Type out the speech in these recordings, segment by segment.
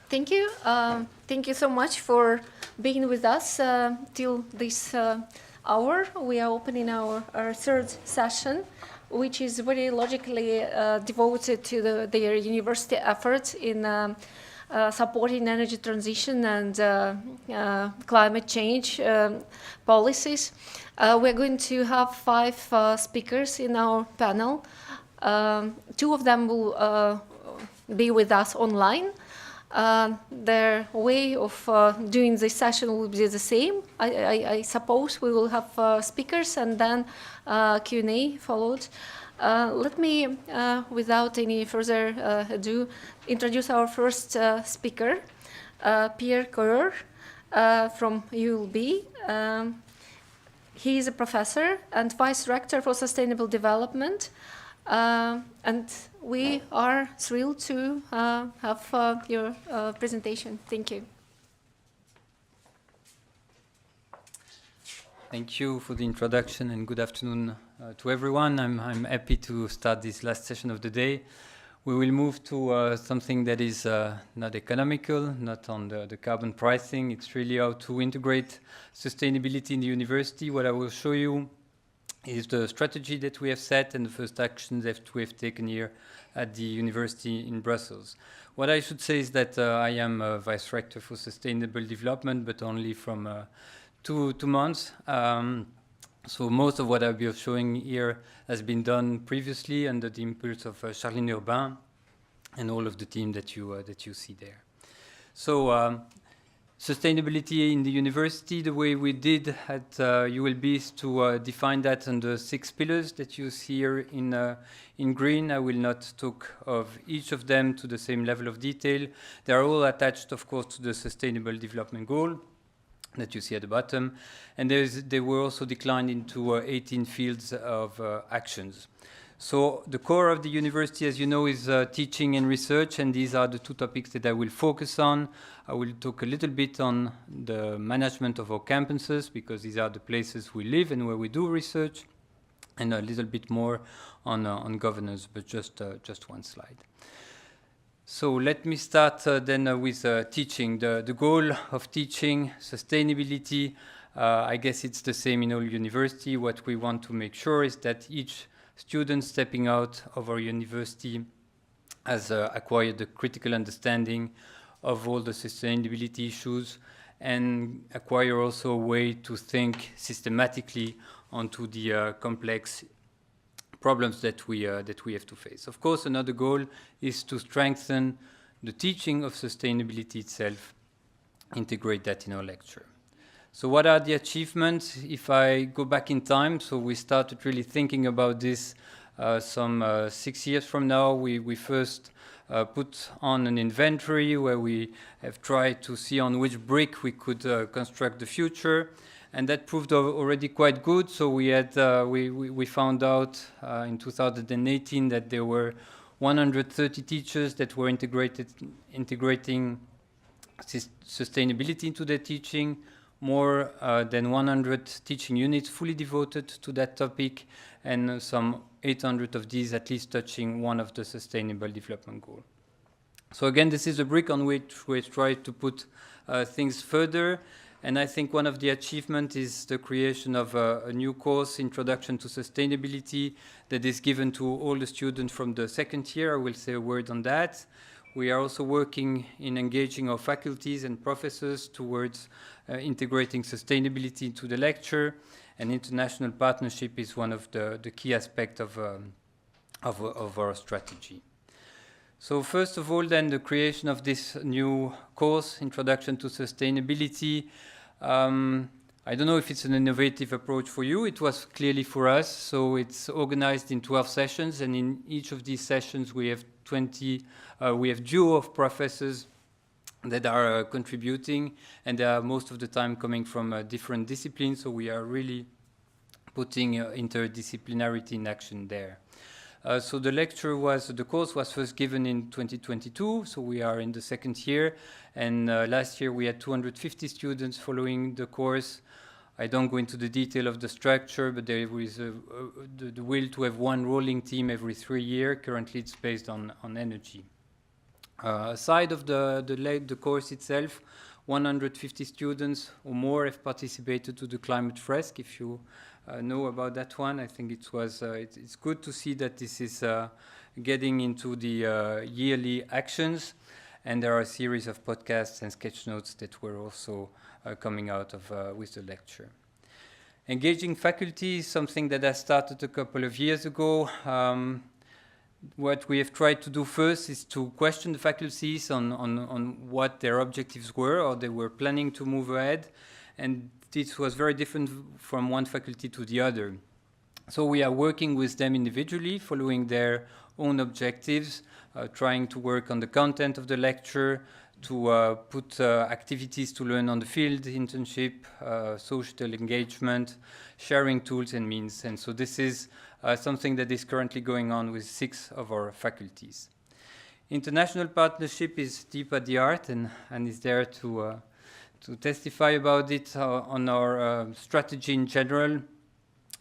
Thank you. Thank you so much for being with us till this hour. We are opening our third session, which is very logically devoted to their university efforts in supporting energy transition and climate change policies. We're going to have five speakers in our panel. Two of them will be with us online. Their way of doing this session will be the same. I suppose we will have speakers and then Q&A followed. Let me, without any further ado, introduce our first speaker, Pierre Coeur from ULB. He is a professor and vice rector for sustainable development. And we are thrilled to have your presentation. Thank you. Thank you for the introduction and good afternoon to everyone. I'm happy to start this last session of the day. We will move to something that is not economical, not on the carbon pricing. It's really how to integrate sustainability in the university. What I will show you is the strategy that we have set and the first actions that we have taken here at the university in Brussels. What I should say is that I am a vice rector for sustainable development, but only from 2 months. So most of what I'll be showing here has been done previously under the impulse of Charline Urbain and all of the team that you see there. So sustainability in the university, the way we did at ULB is to define that under 6 pillars that you see here in green. I will not talk of each of them to the same level of detail. They are all attached, of course, to the Sustainable Development Goal that you see at the bottom. And they were also declined into 18 fields of actions. So the core of the university, as you know, is teaching and research, and these are the 2 topics that I will focus on. I will talk a little bit on the management of our campuses, because these are the places we live and where we do research, and a little bit more on governance, but just one slide. So let me start then with teaching. The goal of teaching, sustainability, I guess it's the same in all university. What we want to make sure is that each student stepping out of our university has acquired a critical understanding of all the sustainability issues and acquire also a way to think systematically onto the complex problems that we have to face. Of course, another goal is to strengthen the teaching of sustainability itself, integrate that in our lecture. So what are the achievements? If I go back in time, so we started really thinking about this some 6 years from now. We first put on an inventory where we have tried to see on which brick we could construct the future. And that proved already quite good. So we found out in 2018 that there were 130 teachers that were integrating sustainability into their teaching, more than 100 teaching units fully devoted to that topic, and some 800 of these at least touching one of the Sustainable Development Goals. So again, this is a brick on which we try to put things further. And I think one of the achievements is the creation of a new course, Introduction to Sustainability, that is given to all the students from the second year. I will say a word on that. We are also working in engaging our faculties and professors towards integrating sustainability into the lecture, and international partnership is one of the key aspects of our strategy. So first of all, then, the creation of this new course, Introduction to Sustainability. I don't know if it's an innovative approach for you. It was clearly for us. So it's organized in 12 sessions, and in each of these sessions we have duo of professors that are contributing, and they are most of the time coming from different disciplines. So we are really putting interdisciplinarity in action there. So the course was first given in 2022, so we are in the second year, and last year we had 250 students following the course. I don't go into the detail of the structure, but there is the will to have one rolling team every 3 years. Currently it's based on energy. Aside of the course itself, 150 students or more have participated to the climate fresk. If you know about that one, I think it's good to see that this is getting into the yearly actions, and there are a series of podcasts and sketch notes that were also coming out of with the lecture. Engaging faculty is something that I started a couple of years ago. What we have tried to do first is to question the faculties on what their objectives were, or they were planning to move ahead, and this was very different from one faculty to the other. So we are working with them individually, following their own objectives, trying to work on the content of the lecture, to put activities to learn on the field, internship, social engagement, sharing tools and means. And so this is something that is currently going on with 6 of our faculties. International partnership is deep at the heart and is there to testify about it on our strategy in general.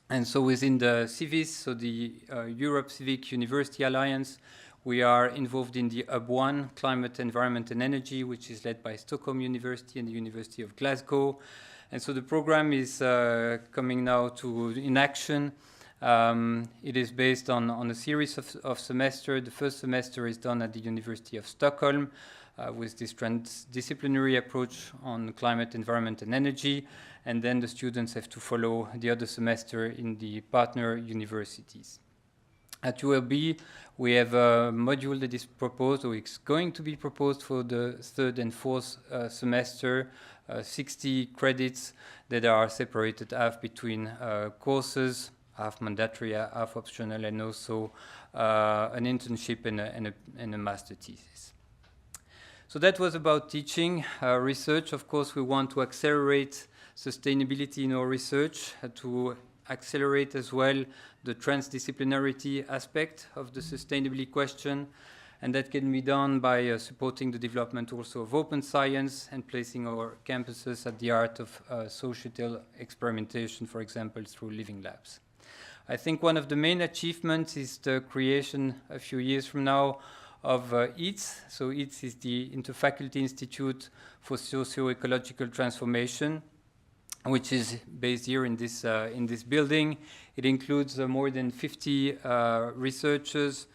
And so within the CIVIS, so the Europe Civic University Alliance, we are involved in the Hub1, Climate, Environment and Energy, which is led by Stockholm University and the University of Glasgow. And so the program is coming now in action. It is based on a series of semesters. The first semester is done at the University of Stockholm with this transdisciplinary approach on climate, environment and energy. And then the students have to follow the other semester in the partner universities. At ULB, we have a module that is proposed, or it's going to be proposed for the 3rd and 4th semester, 60 credits that are separated half between courses, half mandatory, half optional, and also an internship and a master thesis. So that was about teaching. Research, of course, we want to accelerate sustainability in our research, to accelerate as well the transdisciplinarity aspect of the sustainability question, and that can be done by supporting the development also of open science and placing our campuses at the heart of societal experimentation, for example, through living labs. I think one of the main achievements is the creation a few years from now of ITS. So ITS is the Interfaculty Institute for Socio-Ecological Transformation, which is based here in this building. It includes more than 50 researchers,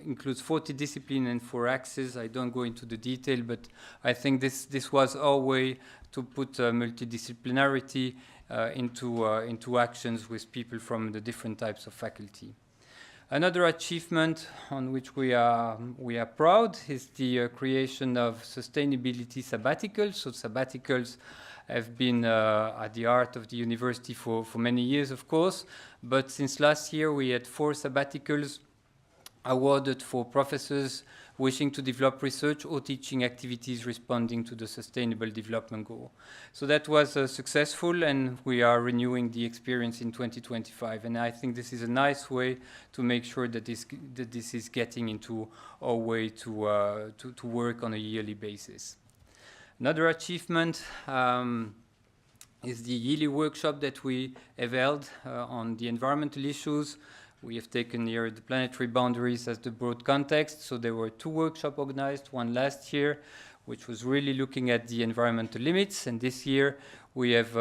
includes 40 disciplines and 4 axes. I don't go into the detail, but I think this was our way to put multidisciplinarity into actions with people from the different types of faculty. Another achievement on which we are proud is the creation of sustainability sabbaticals. So sabbaticals have been at the heart of the university for many years, of course, but since last year we had 4 sabbaticals awarded for professors wishing to develop research or teaching activities responding to the Sustainable Development Goal. So that was successful, and we are renewing the experience in 2025. And I think this is a nice way to make sure that this is getting into our way to work on a yearly basis. Another achievement is the yearly workshop that we have held on the environmental issues. We have taken here the planetary boundaries as the broad context. So there were 2 workshops organized, one last year, which was really looking at the environmental limits. And this year we have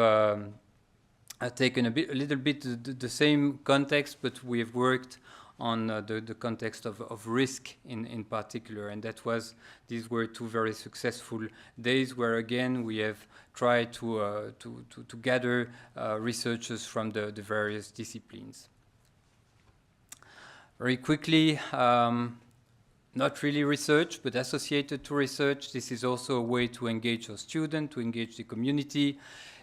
taken a little bit the same context, but we have worked on the context of risk in particular. And these were 2 very successful days where, again, we have tried to gather researchers from the various disciplines. Very quickly, not really research, but associated to research. This is also a way to engage our students, to engage the community,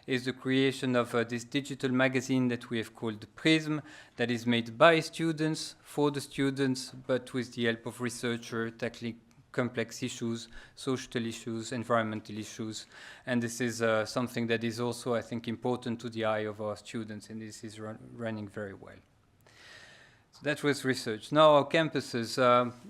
is the creation of this digital magazine that we have called Prism, that is made by students, for the students, but with the help of researchers tackling complex issues, social issues, environmental issues. And this is something that is also, I think, important to the eye of our students, and this is running very well. So that was research. Now our campuses,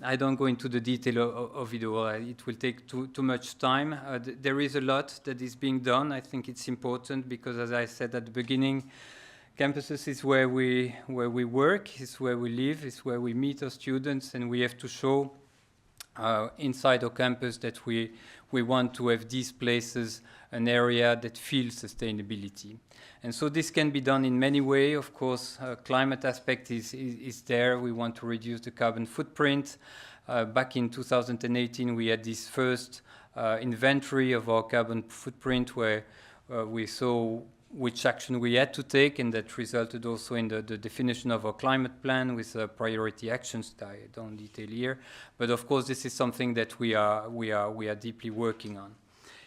I don't go into the detail of it all. It will take too much time. There is a lot that is being done. I think it's important because, as I said at the beginning, campuses is where we work, it's where we live, it's where we meet our students, and we have to show inside our campus that we want to have these places an area that feels sustainability. And so this can be done in many ways. Of course, climate aspect is there. We want to reduce the carbon footprint. Back in 2018, we had this first inventory of our carbon footprint where we saw which action we had to take, and that resulted also in the definition of our climate plan with priority actions that I don't detail here. But of course, this is something that we are deeply working on.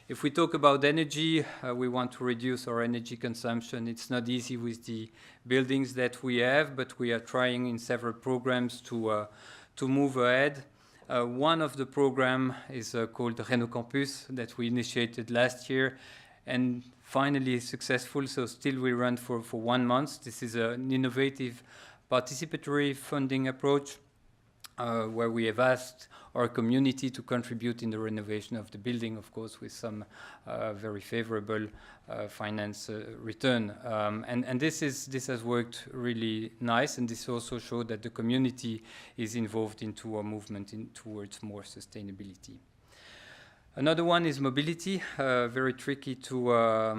If we talk about energy, we want to reduce our energy consumption. It's not easy with the buildings that we have, but we are trying in several programs to move ahead. One of the programs is called Reno Campus that we initiated last year, and finally successful, so still we run for 1 month. This is an innovative participatory funding approach where we have asked our community to contribute in the renovation of the building, of course, with some very favorable finance return. And this has worked really nice, and this also showed that the community is involved into a movement towards more sustainability. Another one is mobility, very tricky to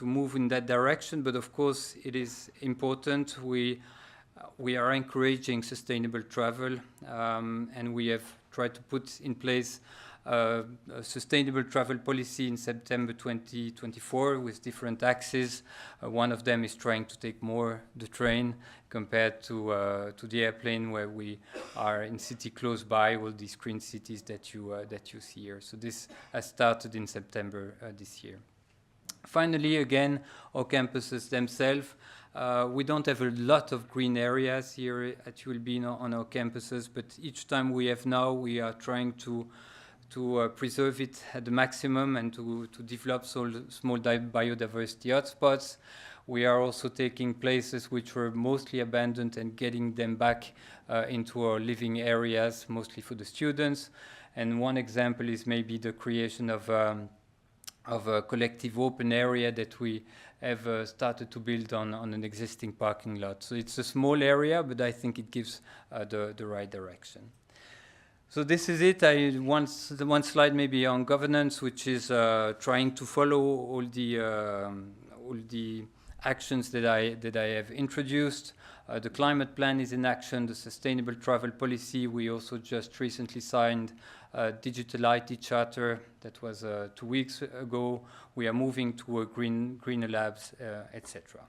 move in that direction, but of course it is important. We are encouraging sustainable travel, and we have tried to put in place a sustainable travel policy in September 2024 with different axes. One of them is trying to take more the train compared to the airplane, where we are in city close by, all these green cities that you see here. So this has started in September this year. Finally, again, our campuses themselves. We don't have a lot of green areas here at ULB on our campuses, but each time we have now, we are trying to preserve it at the maximum and to develop small biodiversity hotspots. We are also taking places which were mostly abandoned and getting them back into our living areas, mostly for the students. And one example is maybe the creation of a collective open area that we have started to build on an existing parking lot. So it's a small area, but I think it gives the right direction. So this is it. One slide maybe on governance, which is trying to follow all the actions that I have introduced. The climate plan is in action, the sustainable travel policy. We also just recently signed a digital IT charter that was 2 weeks ago. We are moving to a greener labs, etc.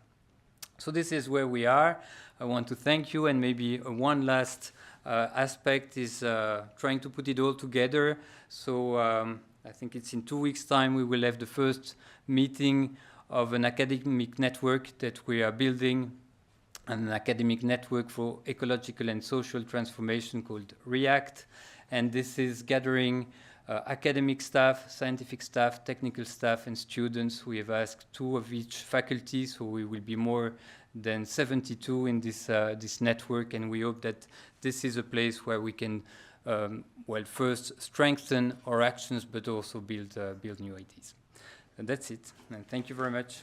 So this is where we are. I want to thank you, and maybe one last aspect is trying to put it all together. So I think it's in 2 weeks' time we will have the first meeting of an academic network that we are building, an academic network for ecological and social transformation called REACT. And this is gathering academic staff, scientific staff, technical staff, and students. We have asked 2 of each faculty, so we will be more than 72 in this network, and we hope that this is a place where we can, first strengthen our actions, but also build new ideas. And that's it, and thank you very much.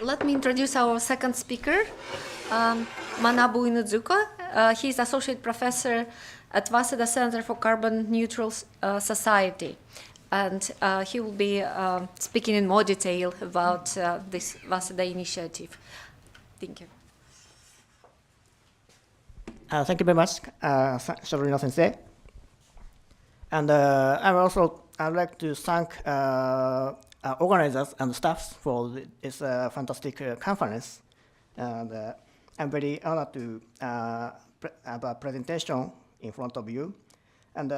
Let me introduce our second speaker, Manabu Inuzuka. He is associate professor at Waseda Center for Carbon Neutral Society. And he will be speaking in more detail about this Waseda initiative. Thank you. Thank you very much, Sabrina Sensei. And I'd like to thank organizers and staffs for this fantastic conference. And I'm very honored to have a presentation in front of you. And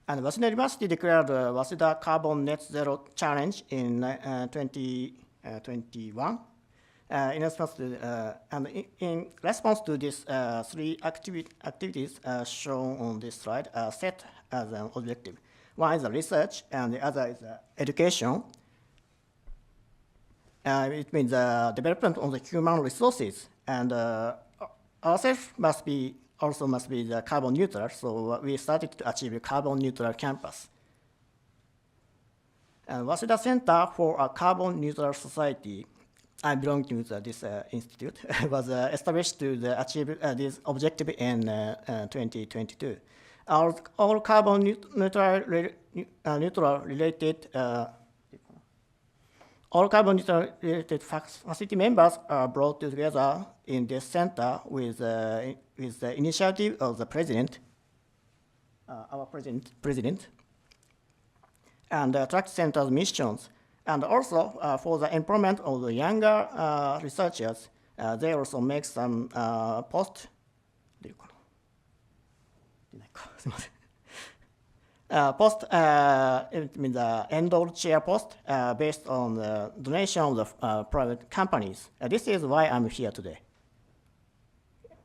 Waseda University declared the Waseda Carbon Net Zero Challenge in 2021. In response to these 3 activities shown on this slide are set as an objective. One is research, and the other is education. It means development of the human resources, and ourselves must be the carbon neutral. So we started to achieve a carbon neutral campus. And Waseda Center for a Carbon Neutral Society I belong to this institute, was established to achieve this objective in 2022. All carbon neutral related facility members are brought together in this center with the initiative of the president, our president, and track center's missions. And also for the employment of the younger researchers, they also make some post. Post it means the endowed chair post based on the donation of the private companies. This is why I'm here today.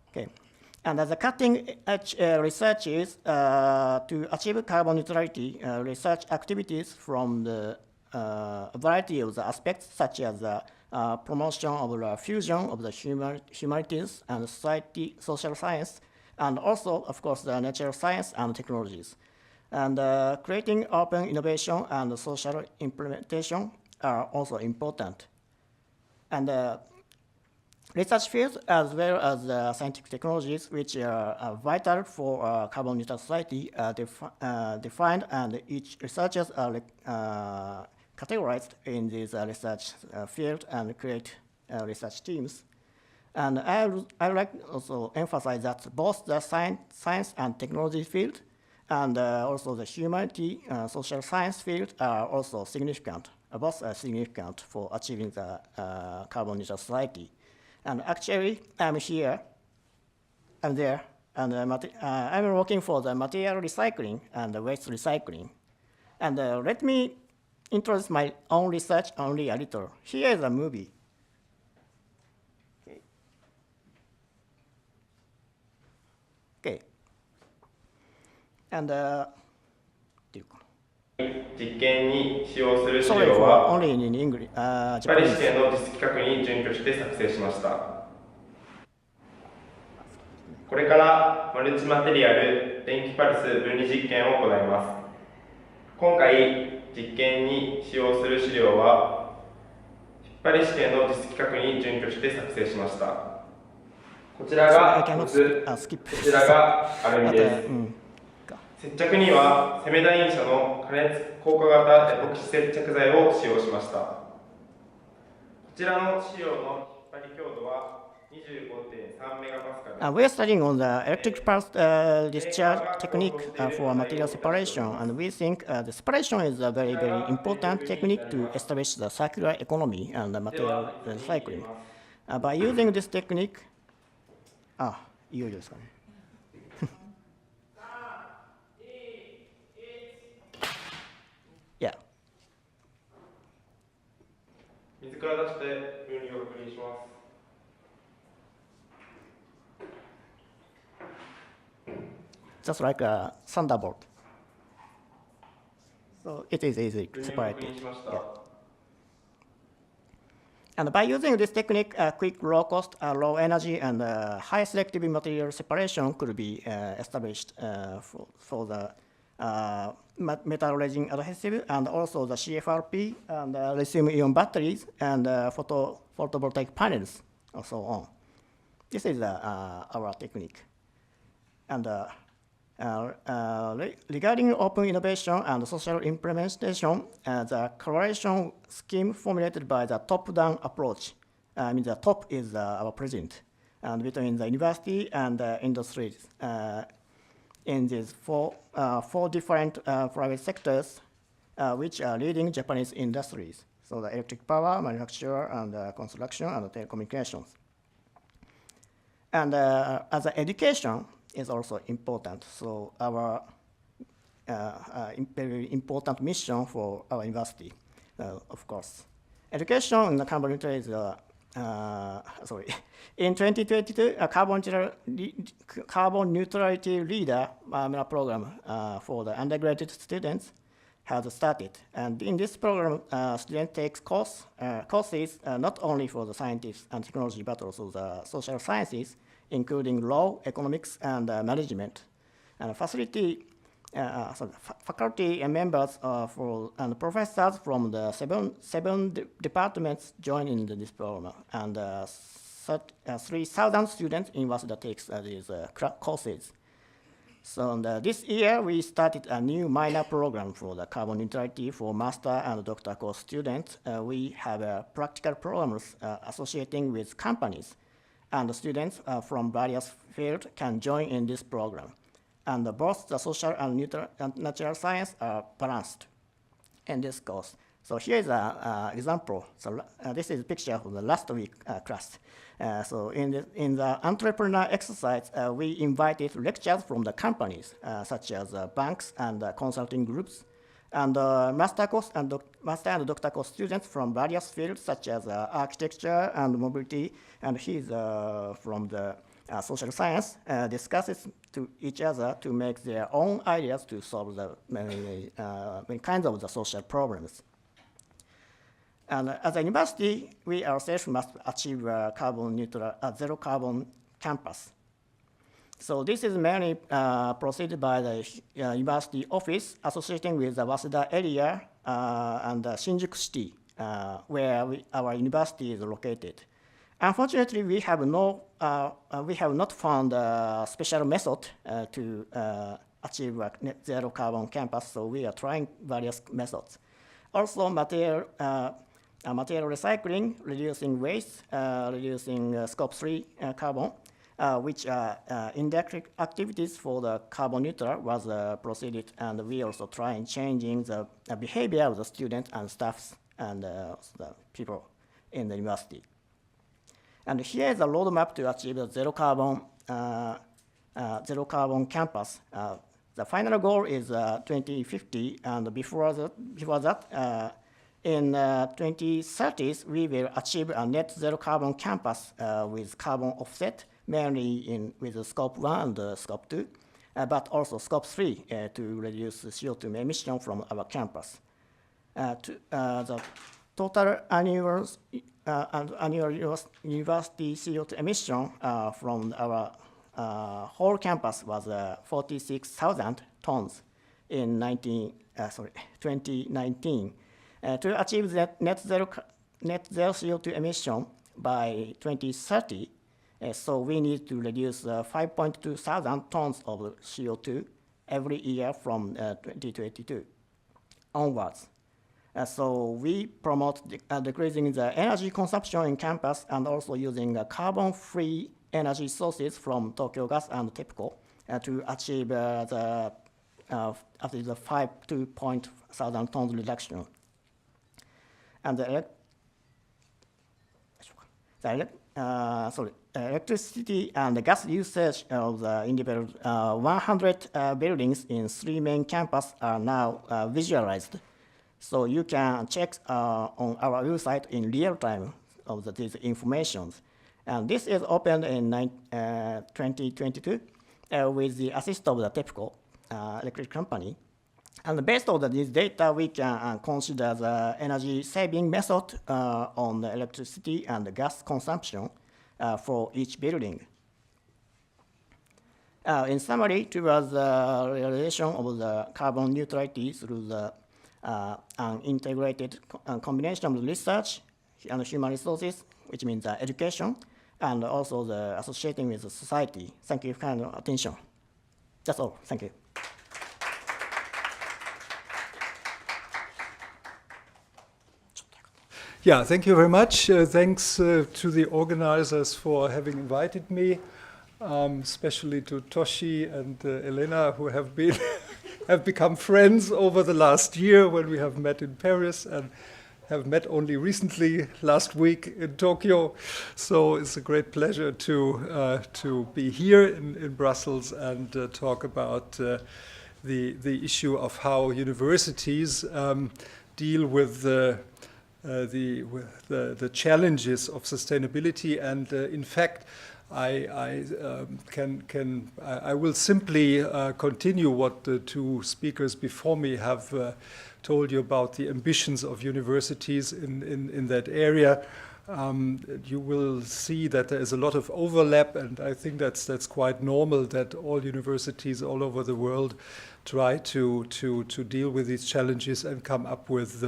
Okay, and the cutting edge research is to achieve carbon neutrality. Research activities from the a variety of the aspects, such as the promotion of the fusion of the humanities and society, social science, and also, of course, the natural science and technologies. And creating open innovation and social implementation are also important. And research fields, as well as scientific technologies, which are vital for carbon neutral society, are defined, and each researchers are categorized in this research field and create research teams. And I would like to also emphasize that both the science and technology field and also the humanity social science field are also significant. Both are significant for achieving the carbon neutral society. And actually, I'm here, I'm there, and I'm working for the material recycling and the waste recycling. And let me introduce my own research only a little. Here is a movie. Okay. And 実験に使用する資 sorry 料 for は only in English. パリ試 Japanese. 験の実績確認に準拠して作成しました。これからマルチマテリアル電気パルス分離実験を行います。今回実験に使用する資料はパリ試験の実績確認に準拠して作成しました。こちら So I が cannot 水、 skip. こちらがアルミです。 But, 接着にはセメダイン社の加熱効果型エポキシ接着剤を使用しました。こちらの資料の引っ張り強度は 25.3 メガパスカル。we are studying on the electric pulse discharge technique for material separation, and we think the separation is a very, very important technique to establish the circular economy and the material recycling. By using this technique, いよいよですかね。Yeah. 水から出して分離を確認します。 Just like a thunderbolt. So it is easy to separate it. Yeah. And by using this technique, quick, low cost, low energy, and high selectivity material separation could be established for the metal resin adhesive, and also the CFRP and lithium-ion batteries and photovoltaic panels, and so on. This is our technique. And regarding open innovation and social implementation, the collaboration scheme formulated by the top-down approach, I mean the top is our president, and between the university and industries in these four different private sectors, which are leading Japanese industries. So the electric power, manufacture, and construction, and telecommunications. And as an education, is also important. So our very important mission for our university, of course. Education in the carbon neutral is, in 2022, a carbon neutrality leader program for the undergraduate students has started. And in this program, students take courses not only for the scientists and technology, but also the social sciences, including law, economics, and management. And facility faculty and members and professors from the seven departments join in this program, and 3,000 students in Waseda takes these courses. So this year we started a new minor program for the carbon neutrality for master and doctor course students. We have practical programs associating with companies, and the students from various fields can join in this program. And both the social and natural science are balanced in this course. So here is an example. So this is a picture of the last week class. So in the entrepreneur exercise, we invited lecturers from the companies, such as banks and consulting groups, and master and doctor course students from various fields, such as architecture and mobility, and he's from the social science, discusses to each other to make their own ideas to solve the many kinds of the social problems. And as a university, we ourselves must achieve carbon neutral, zero carbon campus. So this is mainly proceeded by the university office associating with the Waseda area and Shinjuku City, where our university is located. Unfortunately, we have not found a special method to achieve a net zero carbon campus, so we are trying various methods. Also, material recycling, reducing waste, reducing scope 3 carbon, which are indirect activities for the carbon neutral was proceeded, and we also trying changing the behavior of the students and staffs and the people in the university. And here is a roadmap to achieve the zero carbon campus. The final goal is 2050, and before that, in 2030s, we will achieve a net zero carbon campus with carbon offset, mainly with the scope 1 and scope 2, but also scope 3 to reduce the CO2 emission from our campus. The total annual university CO2 emission from our whole campus was 46,000 tons in 2019. To achieve that net zero CO2 emission by 2030, so we need to reduce 5.2 thousand tons of CO2 every year from 2022 onwards. So we promote decreasing the energy consumption in campus and also using carbon-free energy sources from Tokyo Gas and TEPCO to achieve the 5,200 tons reduction. And the electricity and the gas usage of the individual 100 buildings in 3 main campuses are now visualized. So you can check on our website in real time of these informations. And this is opened in 2022 with the assist of the TEPCO electric company. And based on this data, we can consider the energy saving method on the electricity and the gas consumption for each building. In summary, towards the realization of the carbon neutrality through the an integrated combination of research and human resources, which means education, and also the associating with the society. Thank you for kind of attention. That's all. Thank you. Yeah, thank you very much. Thanks to the organizers for having invited me, especially to Toshi and Elena, who have been have become friends over the last year when we have met in Paris and have met only recently last week in Tokyo. So it's a great pleasure to be here in Brussels and talk about the issue of how universities deal with the challenges of sustainability, and in fact, I will simply continue what the two speakers before me have told you about the ambitions of universities in that area. you will see that there is a lot of overlap, and I think that's quite normal that all universities all over the world try to deal with these challenges and come up with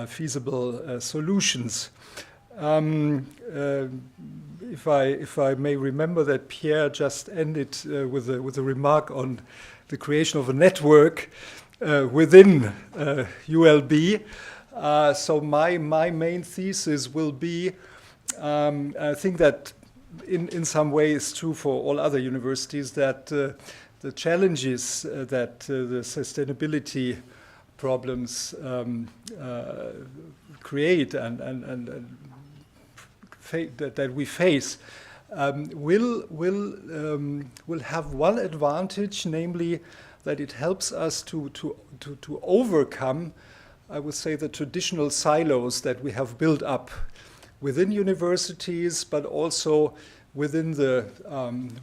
feasible solutions. If I may remember that Pierre just ended with a remark on the creation of a network within ULB. So my main thesis will be, I think that in some way it's true for all other universities, that the challenges that the sustainability problems create and that we face will have one advantage, namely that it helps us to overcome, I would say, the traditional silos that we have built up within universities, but also within the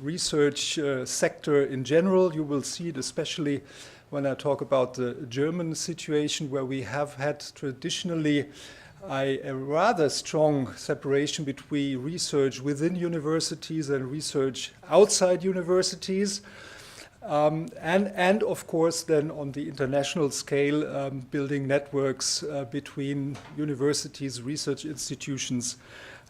research sector in general. You will see it especially when I talk about the German situation, where we have had traditionally a rather strong separation between research within universities and research outside universities. And of course, then on the international scale, building networks between universities, research institutions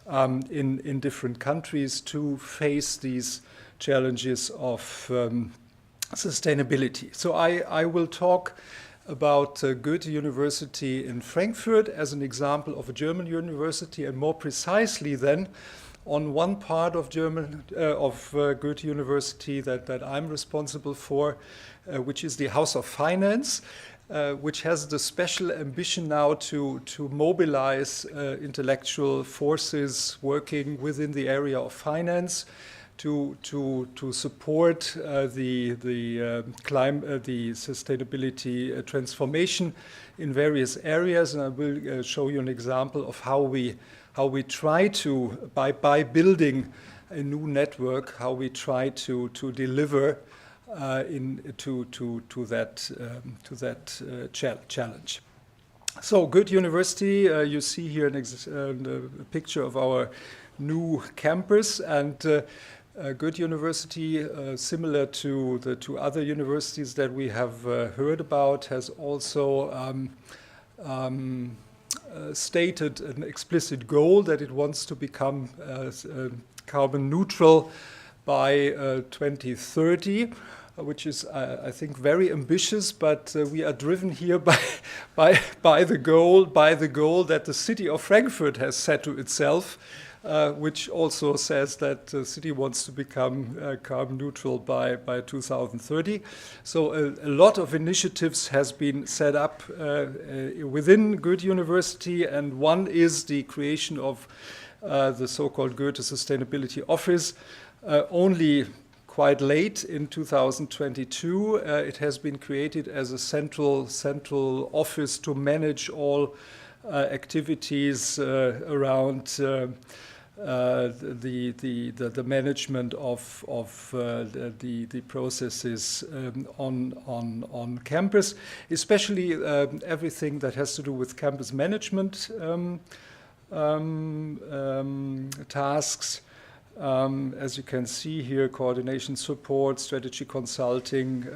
in different countries to face these challenges of sustainability. So I will talk about Goethe University in Frankfurt as an example of a German university, and more precisely then on one part of Goethe University that I'm responsible for, which is the House of Finance, which has the special ambition now to mobilize intellectual forces working within the area of finance to support the sustainability transformation in various areas. And I will show you an example of how we try to, by building a new network, how we try to deliver to that challenge. So Goethe University, you see here a picture of our new campus, and Goethe University, similar to the two other universities that we have heard about, has also stated an explicit goal that it wants to become carbon neutral by 2030, which is, I think, very ambitious. But we are driven here by the goal that the city of Frankfurt has set to itself, which also says that the city wants to become carbon neutral by 2030. So a lot of initiatives has been set up within Goethe University, and one is the creation of the so-called Goethe Sustainability Office. Only quite late in 2022, it has been created as a central office to manage all activities around the management of the processes on campus, especially everything that has to do with campus management tasks. As you can see here, coordination support, strategy consulting,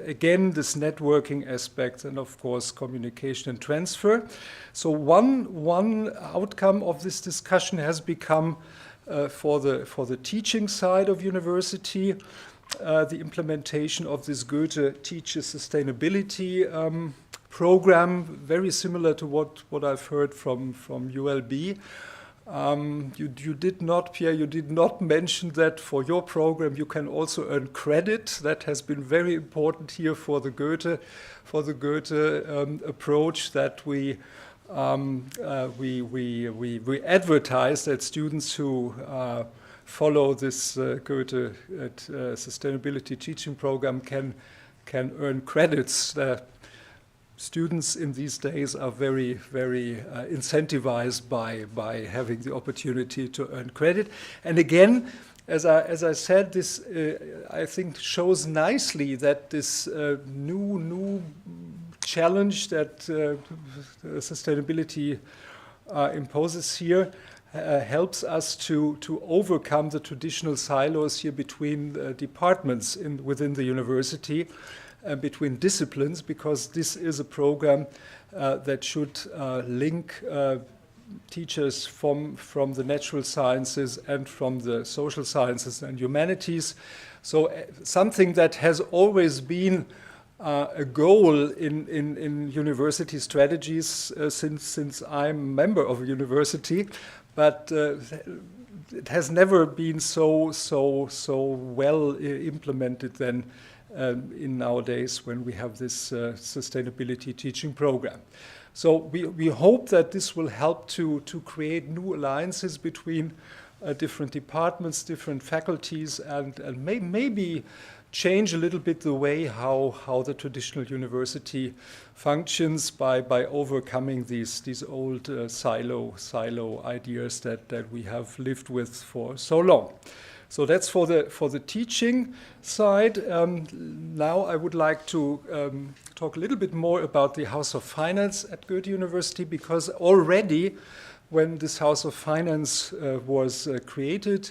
again, this networking aspect, and of course, communication and transfer. So one outcome of this discussion has become, for the teaching side of university, the implementation of this Goethe Teaches Sustainability program, very similar to what I've heard from ULB. You did not, Pierre, you did not mention that for your program you can also earn credit. That has been very important here for the Goethe approach, that we advertise that students who follow this Goethe sustainability teaching program can earn credits. Students in these days are very, very incentivized by having the opportunity to earn credit. And again, as I said, this I think shows nicely that this new challenge that sustainability imposes here helps us to overcome the traditional silos here between departments within the university, between disciplines, because this is a program that should link teachers from the natural sciences and from the social sciences and humanities. So something that has always been a goal in university strategies since I'm a member of a university, but it has never been so well implemented than in nowadays when we have this sustainability teaching program. So we hope that this will help to create new alliances between different departments, different faculties, and maybe change a little bit the way how the traditional university functions by overcoming these old silo ideas that we have lived with for so long. So that's for the teaching side. Now I would like to talk a little bit more about the House of Finance at Goethe University, because already when this House of Finance was created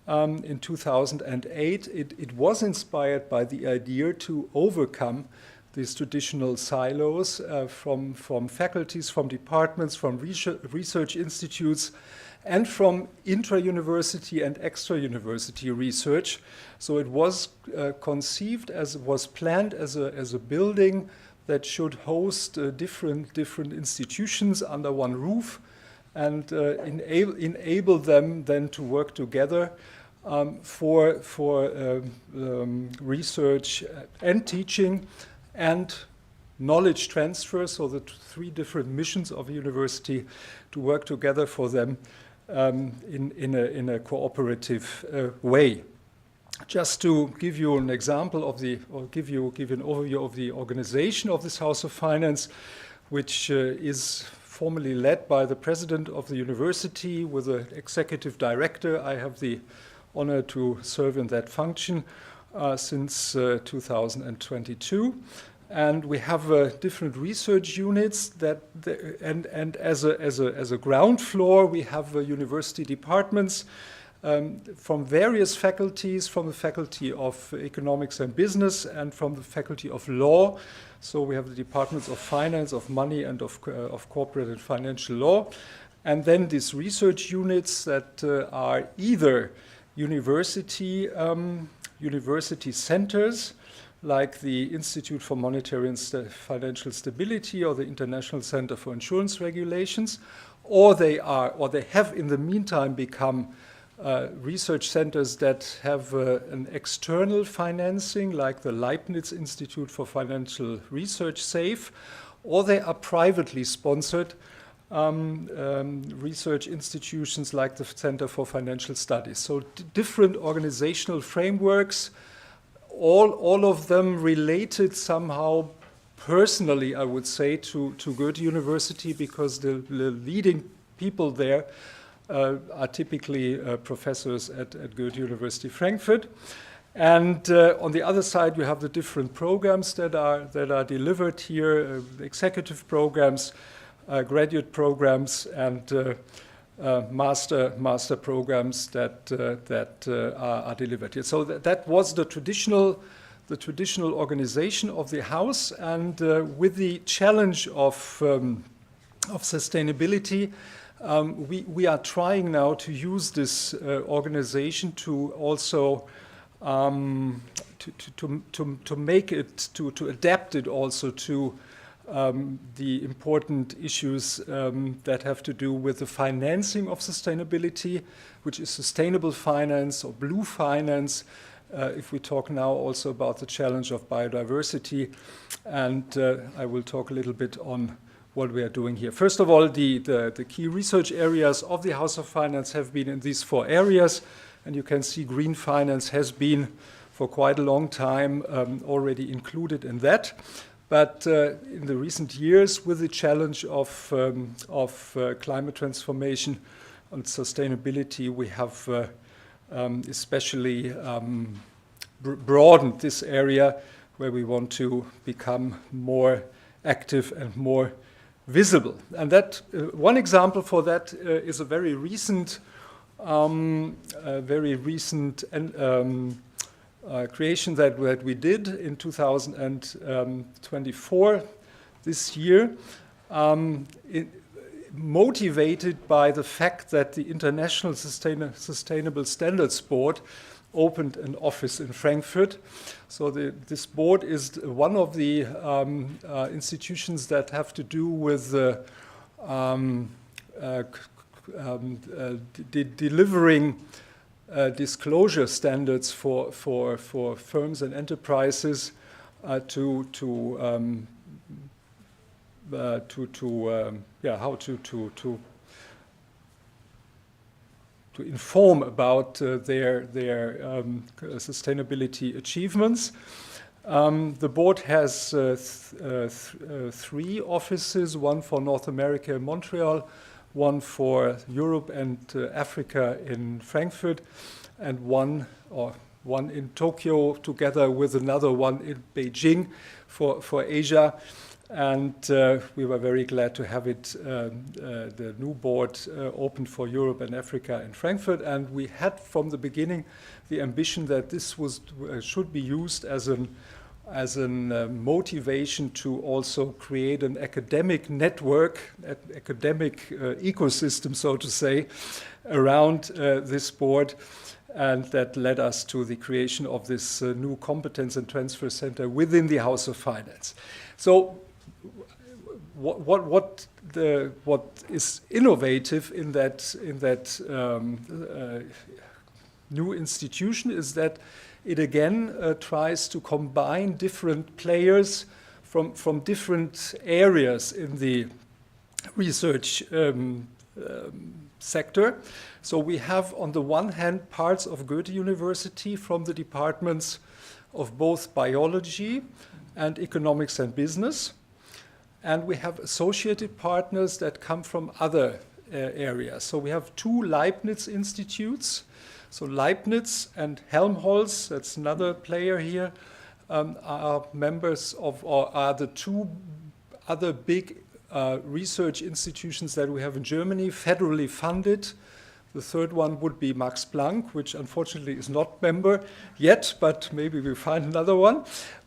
in 2008, it was inspired by the idea to overcome these traditional silos from faculties, from departments, from research institutes, and from intra-university and extra-university research. So it was conceived was planned as a building that should host different institutions under one roof, and enable them then to work together for research and teaching and knowledge transfer. So the three different missions of a university to work together for them in a cooperative way. Just to give you an example of give you an overview of the organization of this House of Finance, which is formally led by the president of the university with an executive director. I have the honor to serve in that function since 2022. And we have different research units and as a ground floor, we have university departments from various faculties, from the Faculty of Economics and Business and from the Faculty of Law. So we have the departments of Finance, of Money, and of Corporate and Financial Law. And then these research units that are either university centers, like the Institute for Monetary and Financial Stability or the International Center for Insurance Regulations, or they have in the meantime become research centers that have an external financing, like the Leibniz Institute for Financial Research, SAFE, or they are privately sponsored research institutions like the Center for Financial Studies. So different organizational frameworks, all of them related somehow personally, I would say, to Goethe University, because the leading people there are typically professors at Goethe University Frankfurt. And on the other side, you have the different programs that are delivered here, executive programs, graduate programs, and master programs that are delivered here. So that was the traditional organization of the house, and with the challenge of sustainability, we are trying now to use this organization to also to make it to adapt it also to the important issues that have to do with the financing of sustainability, which is sustainable finance or blue finance. If we talk now also about the challenge of biodiversity, and I will talk a little bit on what we are doing here. First of all, the key research areas of the House of Finance have been in these 4 areas, and you can see green finance has been for quite a long time already included in that. But in the recent years, with the challenge of climate transformation and sustainability, we have especially broadened this area where we want to become more active and more visible. And that one example for that is a very recent creation that we did in 2024, this year, motivated by the fact that the International Sustainable Standards Board opened an office in Frankfurt. So this board is one of the institutions that have to do with delivering disclosure standards for firms and enterprises to inform about their sustainability achievements. The board has 3 offices, one for North America in Montreal, one for Europe and Africa in Frankfurt, and one in Tokyo, together with another one in Beijing for Asia. And we were very glad to have it, the new board opened for Europe and Africa in Frankfurt. And we had from the beginning the ambition that this should be used as a motivation to also create an academic network, an academic ecosystem, so to say, around this board. And that led us to the creation of this new competence and transfer center within the House of Finance. So what is innovative in that new institution is that it again tries to combine different players from different areas in the research sector. So we have on the one hand parts of Goethe University from the departments of both biology and economics and business. And we have associated partners that come from other areas. So we have 2 Leibniz institutes. So Leibniz and Helmholtz, that's another player here, are members of, or are the 2 other big research institutions that we have in Germany, federally funded. The third one would be Max Planck, which unfortunately is not member yet, but maybe we'll find another one.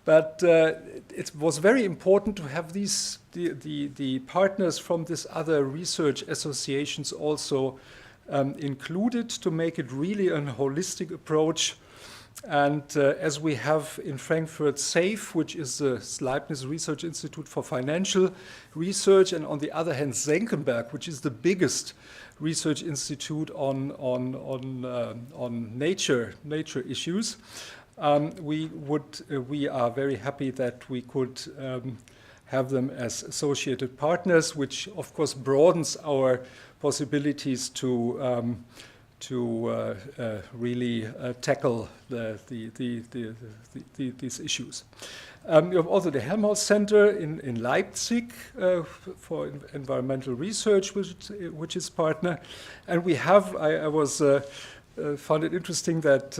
But it was very important to have the partners from these other research associations also included to make it really a holistic approach. And as we have in Frankfurt SAFE, which is the Leibniz Research Institute for Financial Research, and on the other hand Senckenberg, which is the biggest research institute on nature issues. We are very happy that we could have them as associated partners, which of course broadens our possibilities to really tackle these issues. We have also the Helmholtz Center in Leipzig for environmental research, which is partner. And we have, found it interesting that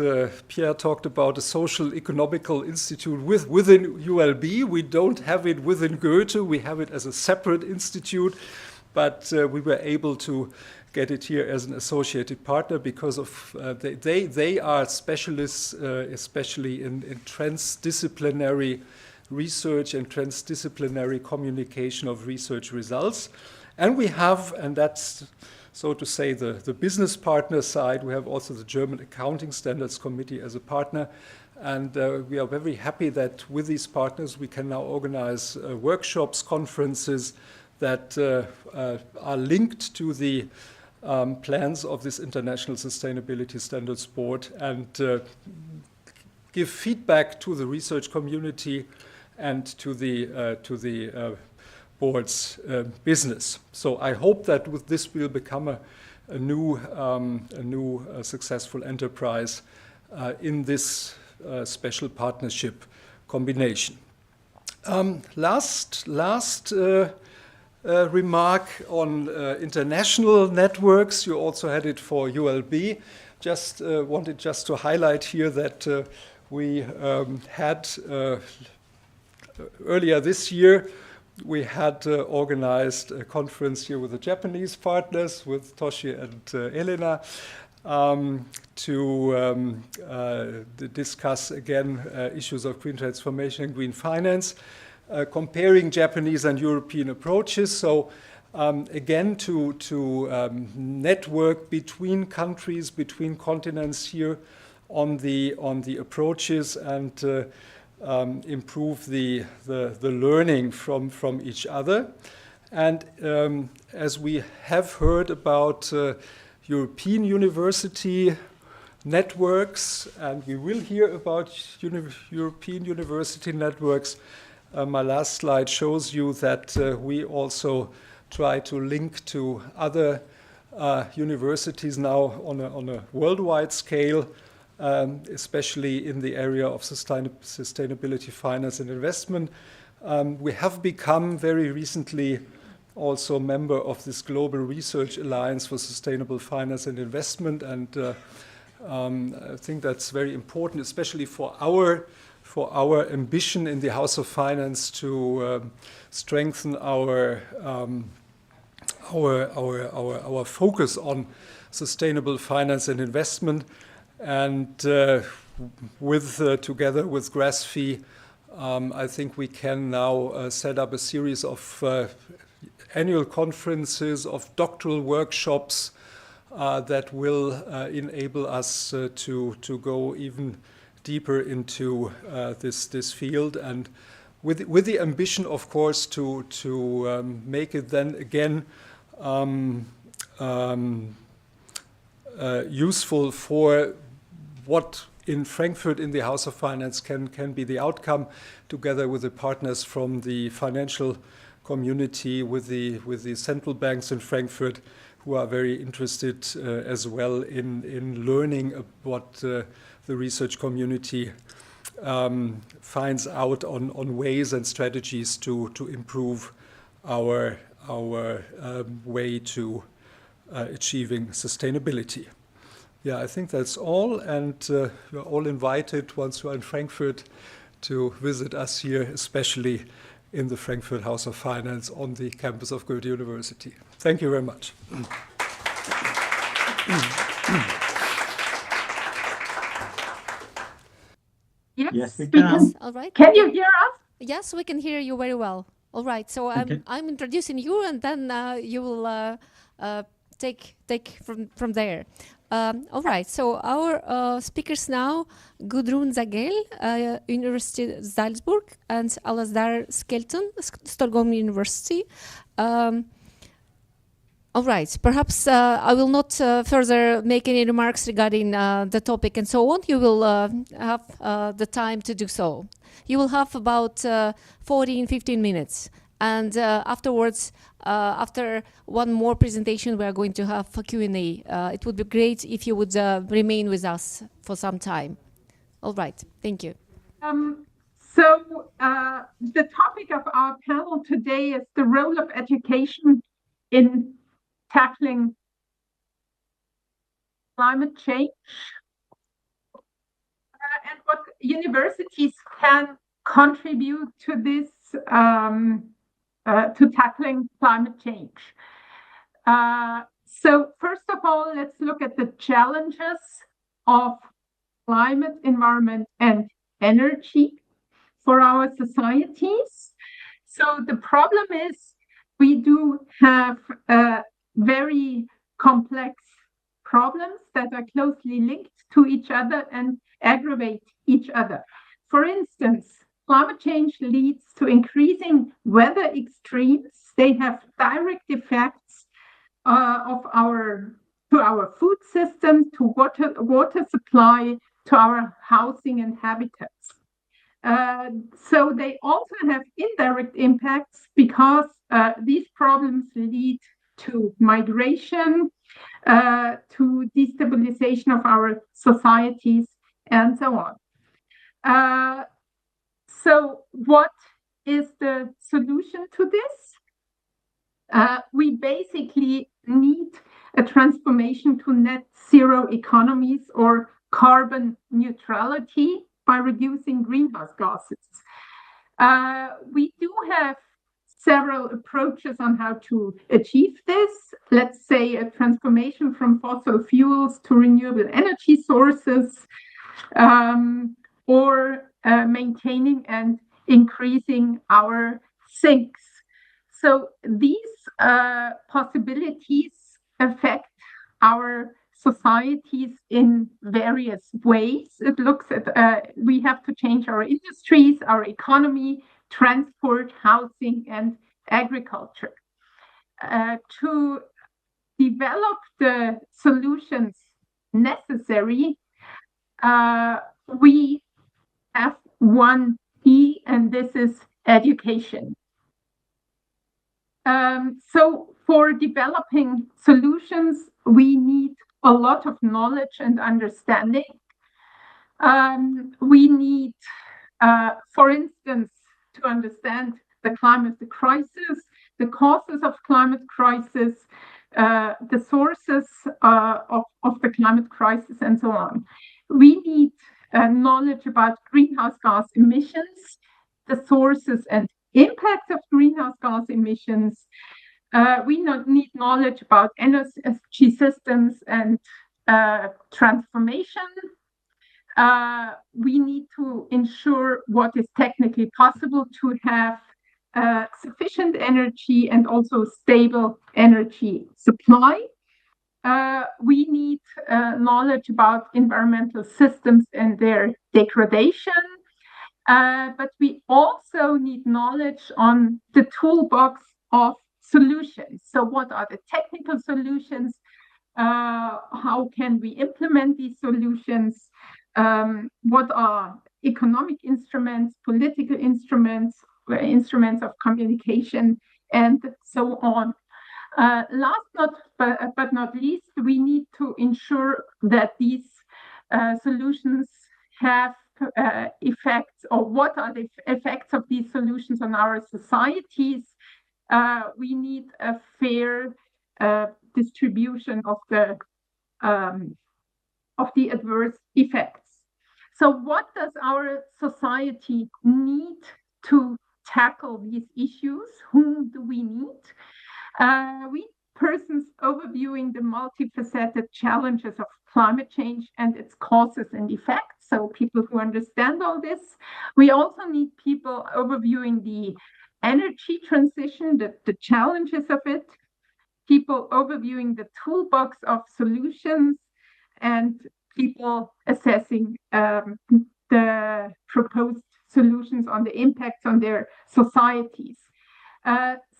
Pierre talked about a social economical institute within ULB. We don't have it within Goethe. We have it as a separate institute, but we were able to get it here as an associated partner because of they are specialists, especially in transdisciplinary research and transdisciplinary communication of research results. And we have, and that's so to say the business partner side, we have also the German Accounting Standards Committee as a partner. And we are very happy that with these partners we can now organize workshops, conferences that are linked to the plans of this International Sustainability Standards Board and give feedback to the research community and to the board's business. So I hope that with this will become a new successful enterprise in this special partnership combination. Last remark on international networks. You also had it for ULB. Just wanted to highlight here that we had earlier this year we had organized a conference here with the Japanese partners, with Toshi and Elena, to discuss again issues of green transformation and green finance, comparing Japanese and European approaches. So again, to network between countries, between continents here on the approaches, and improve the learning from each other. And as we have heard about European university networks, and we will hear about European university networks, my last slide shows you that we also try to link to other universities now on a worldwide scale, especially in the area of sustainability, finance, and investment. We have become very recently also a member of this Global Research Alliance for Sustainable Finance and Investment, and I think that's very important, especially for our ambition in the House of Finance to strengthen our focus on sustainable finance and investment. And together with GRASFI, I think we can now set up a series of annual conferences, of doctoral workshops that will enable us to go even deeper into this field, and with the ambition, of course, to make it then again useful for what in Frankfurt in the House of Finance can be the outcome, together with the partners from the financial community, with the central banks in Frankfurt, who are very interested as well in learning what the research community finds out on ways and strategies to improve our way to achieving sustainability. Yeah, I think that's all, and you're all invited once you're in Frankfurt to visit us here, especially in the Frankfurt House of Finance on the campus of Goethe University. Thank you very much. Yes, we can. All right. Can you hear us? Yes, we can hear you very well. All right. So I'm introducing you, and then you will take from there. All right. So our speakers now: Gudrun Zagel, University Salzburg, and Alasdair Skelton, Stockholm University. All right. Perhaps I will not further make any remarks regarding the topic and so on. You will have the time to do so. You will have about 15 minutes. And afterwards, after one more presentation, we are going to have a Q&A. It would be great if you would remain with us for some time. All right. Thank you. So the topic of our panel today is the role of education in tackling climate change and what universities can contribute to this, to tackling climate change. So first of all, let's look at the challenges of climate, environment, and energy for our societies. So the problem is we do have very complex problems that are closely linked to each other and aggravate each other. For instance, climate change leads to increasing weather extremes. They have direct effects to our food system, to water supply, to our housing and habitats. So they also have indirect impacts because these problems lead to migration, to destabilization of our societies, and so on. So what is the solution to this? We basically need a transformation to net zero economies or carbon neutrality by reducing greenhouse gases. We do have several approaches on how to achieve this. Let's say a transformation from fossil fuels to renewable energy sources, or maintaining and increasing our sinks. So these possibilities affect our societies in various ways. It looks at, we have to change our industries, our economy, transport, housing, and agriculture. To develop the solutions necessary, we have one key, and this is education. So for developing solutions, we need a lot of knowledge and understanding. We need, for instance, to understand the climate crisis, the causes of climate crisis, the sources of the climate crisis, and so on. We need knowledge about greenhouse gas emissions, the sources and impacts of greenhouse gas emissions. We need knowledge about energy systems and transformation. We need to ensure what is technically possible to have sufficient energy and also stable energy supply. We need knowledge about environmental systems and their degradation. But we also need knowledge on the toolbox of solutions. So what are the technical solutions? How can we implement these solutions? What are economic instruments, political instruments, instruments of communication, and so on. Last but not least, we need to ensure that these solutions have effects, or what are the effects of these solutions on our societies. We need a fair distribution of the adverse effects. So what does our society need to tackle these issues? Whom do we need? We persons overviewing the multifaceted challenges of climate change and its causes and effects, so people who understand all this. We also need people overviewing the energy transition, the challenges of it, people overviewing the toolbox of solutions, and people assessing the proposed solutions on the impacts on their societies.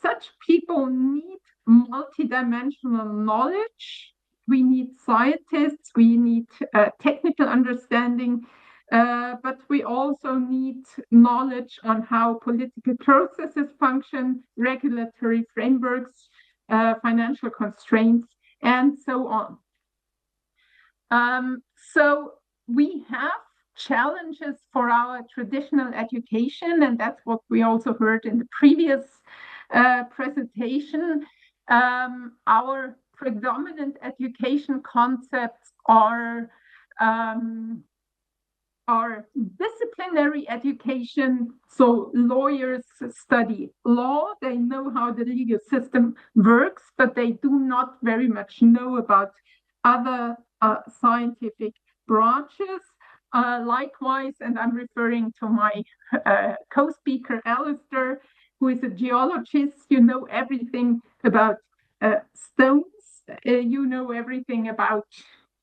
Such people need multidimensional knowledge. We need scientists, we need technical understanding, but we also need knowledge on how political processes function, regulatory frameworks, financial constraints, and so on. So we have challenges for our traditional education, and that's what we also heard in the previous presentation. Our predominant education concepts are disciplinary education. So lawyers study law, they know how the legal system works, but they do not very much know about other scientific branches. Likewise, and I'm referring to my co-speaker, Alistair, who is a geologist. You know everything about stones. You know everything about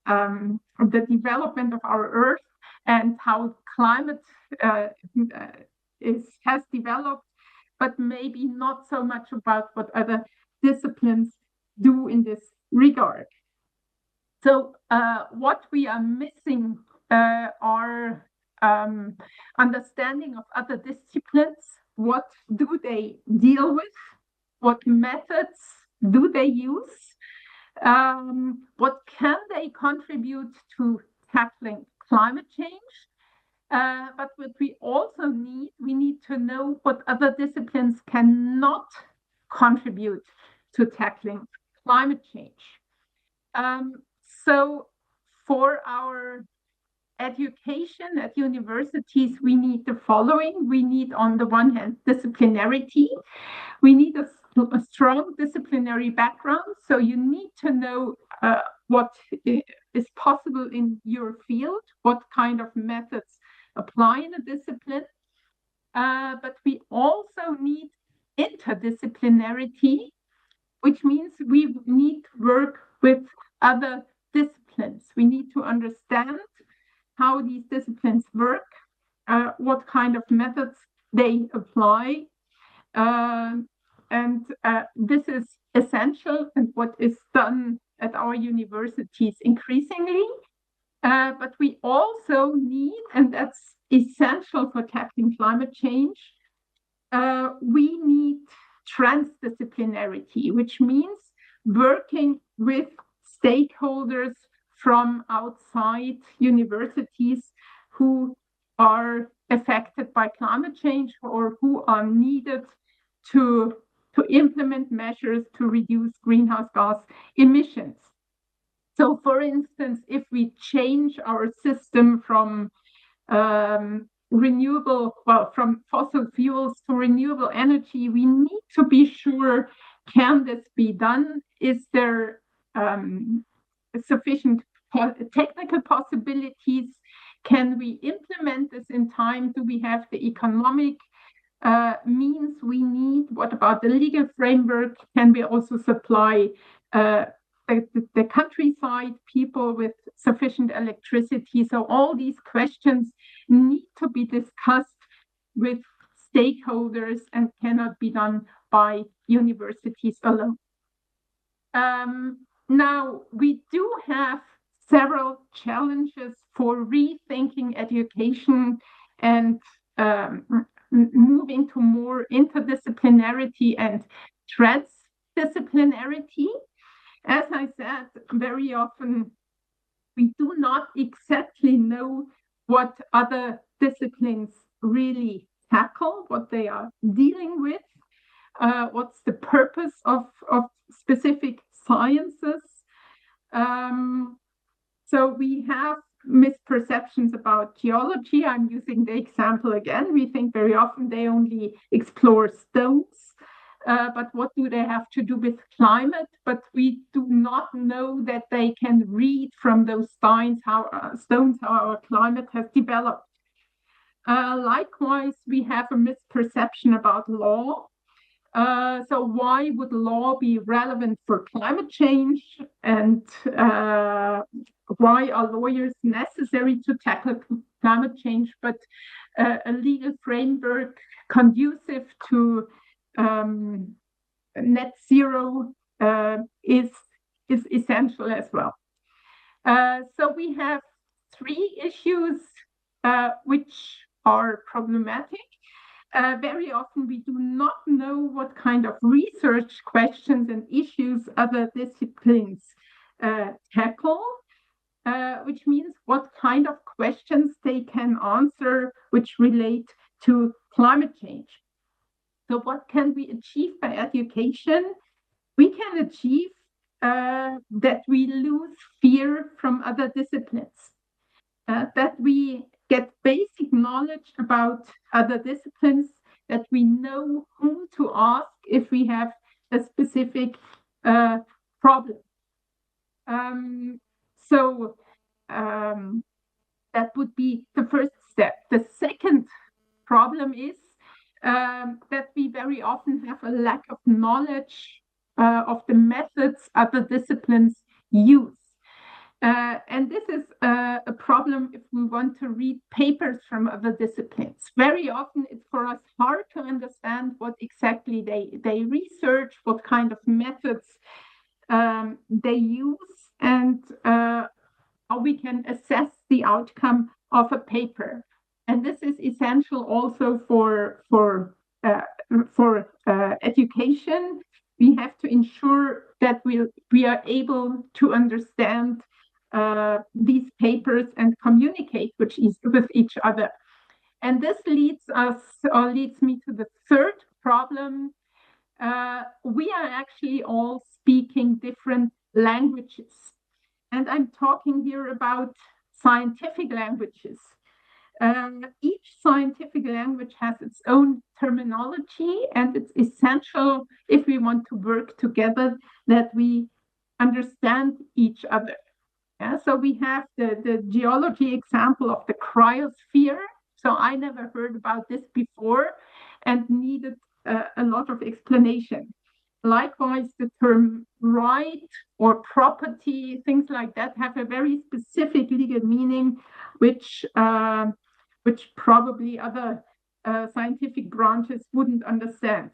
the development of our Earth and how climate has developed, but maybe not so much about what other disciplines do in this regard. So what we are missing are understanding of other disciplines. What do they deal with? What methods do they use? What can they contribute to tackling climate change? But what we also need, we need to know what other disciplines cannot contribute to tackling climate change. So for our education at universities, we need the following. We need, on the one hand, disciplinarity. We need a strong disciplinary background. So you need to know what is possible in your field, what kind of methods apply in a discipline. But we also need interdisciplinarity, which means we need to work with other disciplines. We need to understand how these disciplines work, what kind of methods they apply. And this is essential and what is done at our universities increasingly. But we also need, and that's essential for tackling climate change, we need transdisciplinarity, which means working with stakeholders from outside universities who are affected by climate change or who are needed to implement measures to reduce greenhouse gas emissions. So, for instance, if we change our system from from fossil fuels to renewable energy, we need to be sure, can this be done? Is there sufficient technical possibilities? Can we implement this in time? Do we have the economic means we need? What about the legal framework? Can we also supply the countryside people with sufficient electricity? So all these questions need to be discussed with stakeholders and cannot be done by universities alone. Now, we do have several challenges for rethinking education and moving to more interdisciplinarity and transdisciplinarity. As I said, very often we do not exactly know what other disciplines really tackle, what they are dealing with, what's the purpose of specific sciences. So we have misperceptions about geology. I'm using the example again. We think very often they only explore stones. But what do they have to do with climate? But we do not know that they can read from those stones how our climate has developed. Likewise, we have a misperception about law. So why would law be relevant for climate change? And why are lawyers necessary to tackle climate change? But a legal framework conducive to net zero is essential as well. So we have three issues which are problematic. Very often we do not know what kind of research questions and issues other disciplines tackle, which means what kind of questions they can answer which relate to climate change. So what can we achieve by education? We can achieve that we lose fear from other disciplines, that we get basic knowledge about other disciplines, that we know whom to ask if we have a specific problem. So that would be the first step. The second problem is that we very often have a lack of knowledge of the methods other disciplines use. And this is a problem if we want to read papers from other disciplines. Very often it's for us hard to understand what exactly they research, what kind of methods they use, and how we can assess the outcome of a paper. And this is essential also for education. We have to ensure that we are able to understand these papers and communicate with each other. And this leads me to the third problem. We are actually all speaking different languages. And I'm talking here about scientific languages. Each scientific language has its own terminology, and it's essential if we want to work together that we understand each other. Yeah, so we have the geology example of the cryosphere. So I never heard about this before and needed a lot of explanation. Likewise, the term right or property, things like that, have a very specific legal meaning, which probably other scientific branches wouldn't understand.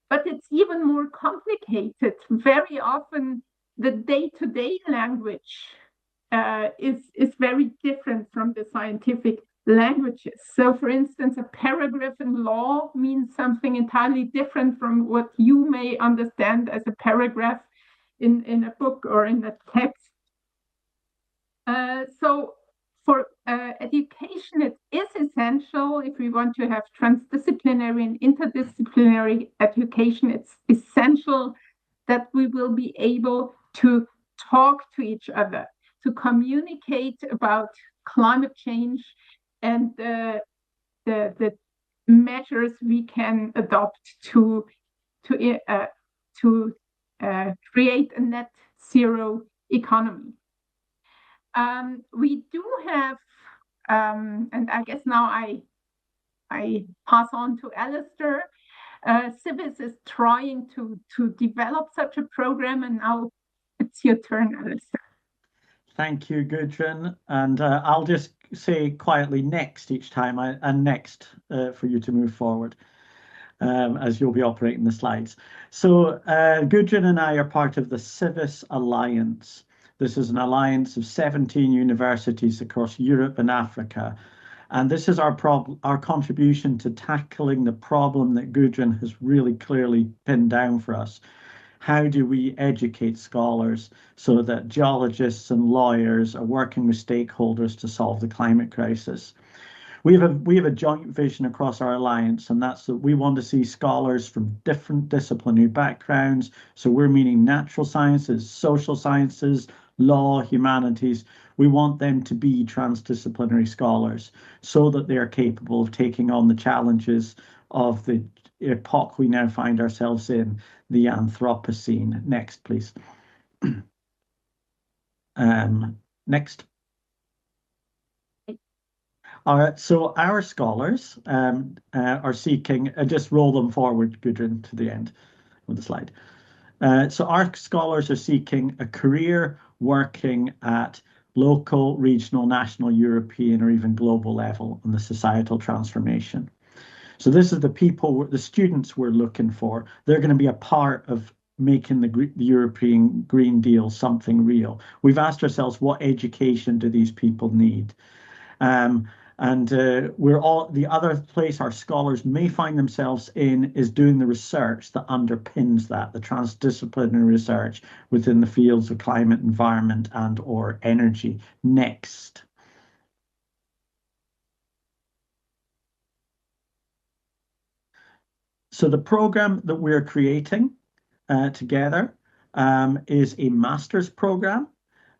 But it's even more complicated. Very often, the day-to-day language is very different from the scientific languages. So, for instance, a paragraph in law means something entirely different from what you may understand as a paragraph in a book or in a text. So, for education, it is essential if we want to have transdisciplinary and interdisciplinary education. It's essential that we will be able to talk to each other, to communicate about climate change and the measures we can adopt to create a net zero economy. We do have, and I guess now I pass on to Alistair. CIVIS is trying to develop such a program, and now it's your turn, Alistair. Thank you, Gudrun. And I'll just say quietly next each time, and next for you to move forward as you'll be operating the slides. So Gudrun and I are part of the CIVIS Alliance. This is an alliance of 17 universities across Europe and Africa. And this is our contribution to tackling the problem that Gudrun has really clearly pinned down for us. How do we educate scholars so that geologists and lawyers are working with stakeholders to solve the climate crisis? We have a joint vision across our alliance, and that's that we want to see scholars from different disciplinary backgrounds. So we're meaning natural sciences, social sciences, law, humanities. We want them to be transdisciplinary scholars so that they are capable of taking on the challenges of the epoch we now find ourselves in, the Anthropocene. Next, please. Next. All right, so our scholars are seeking, just roll them forward, Gudrun, to the end of the slide. So our scholars are seeking a career working at local, regional, national, European, or even global level on the societal transformation. So this is the people, the students we're looking for. They're going to be a part of making the European Green Deal something real. We've asked ourselves, what education do these people need? The other place our scholars may find themselves in is doing the research that underpins that, the transdisciplinary research within the fields of climate, environment, and/or energy. Next. So the program that we're creating together is a master's program.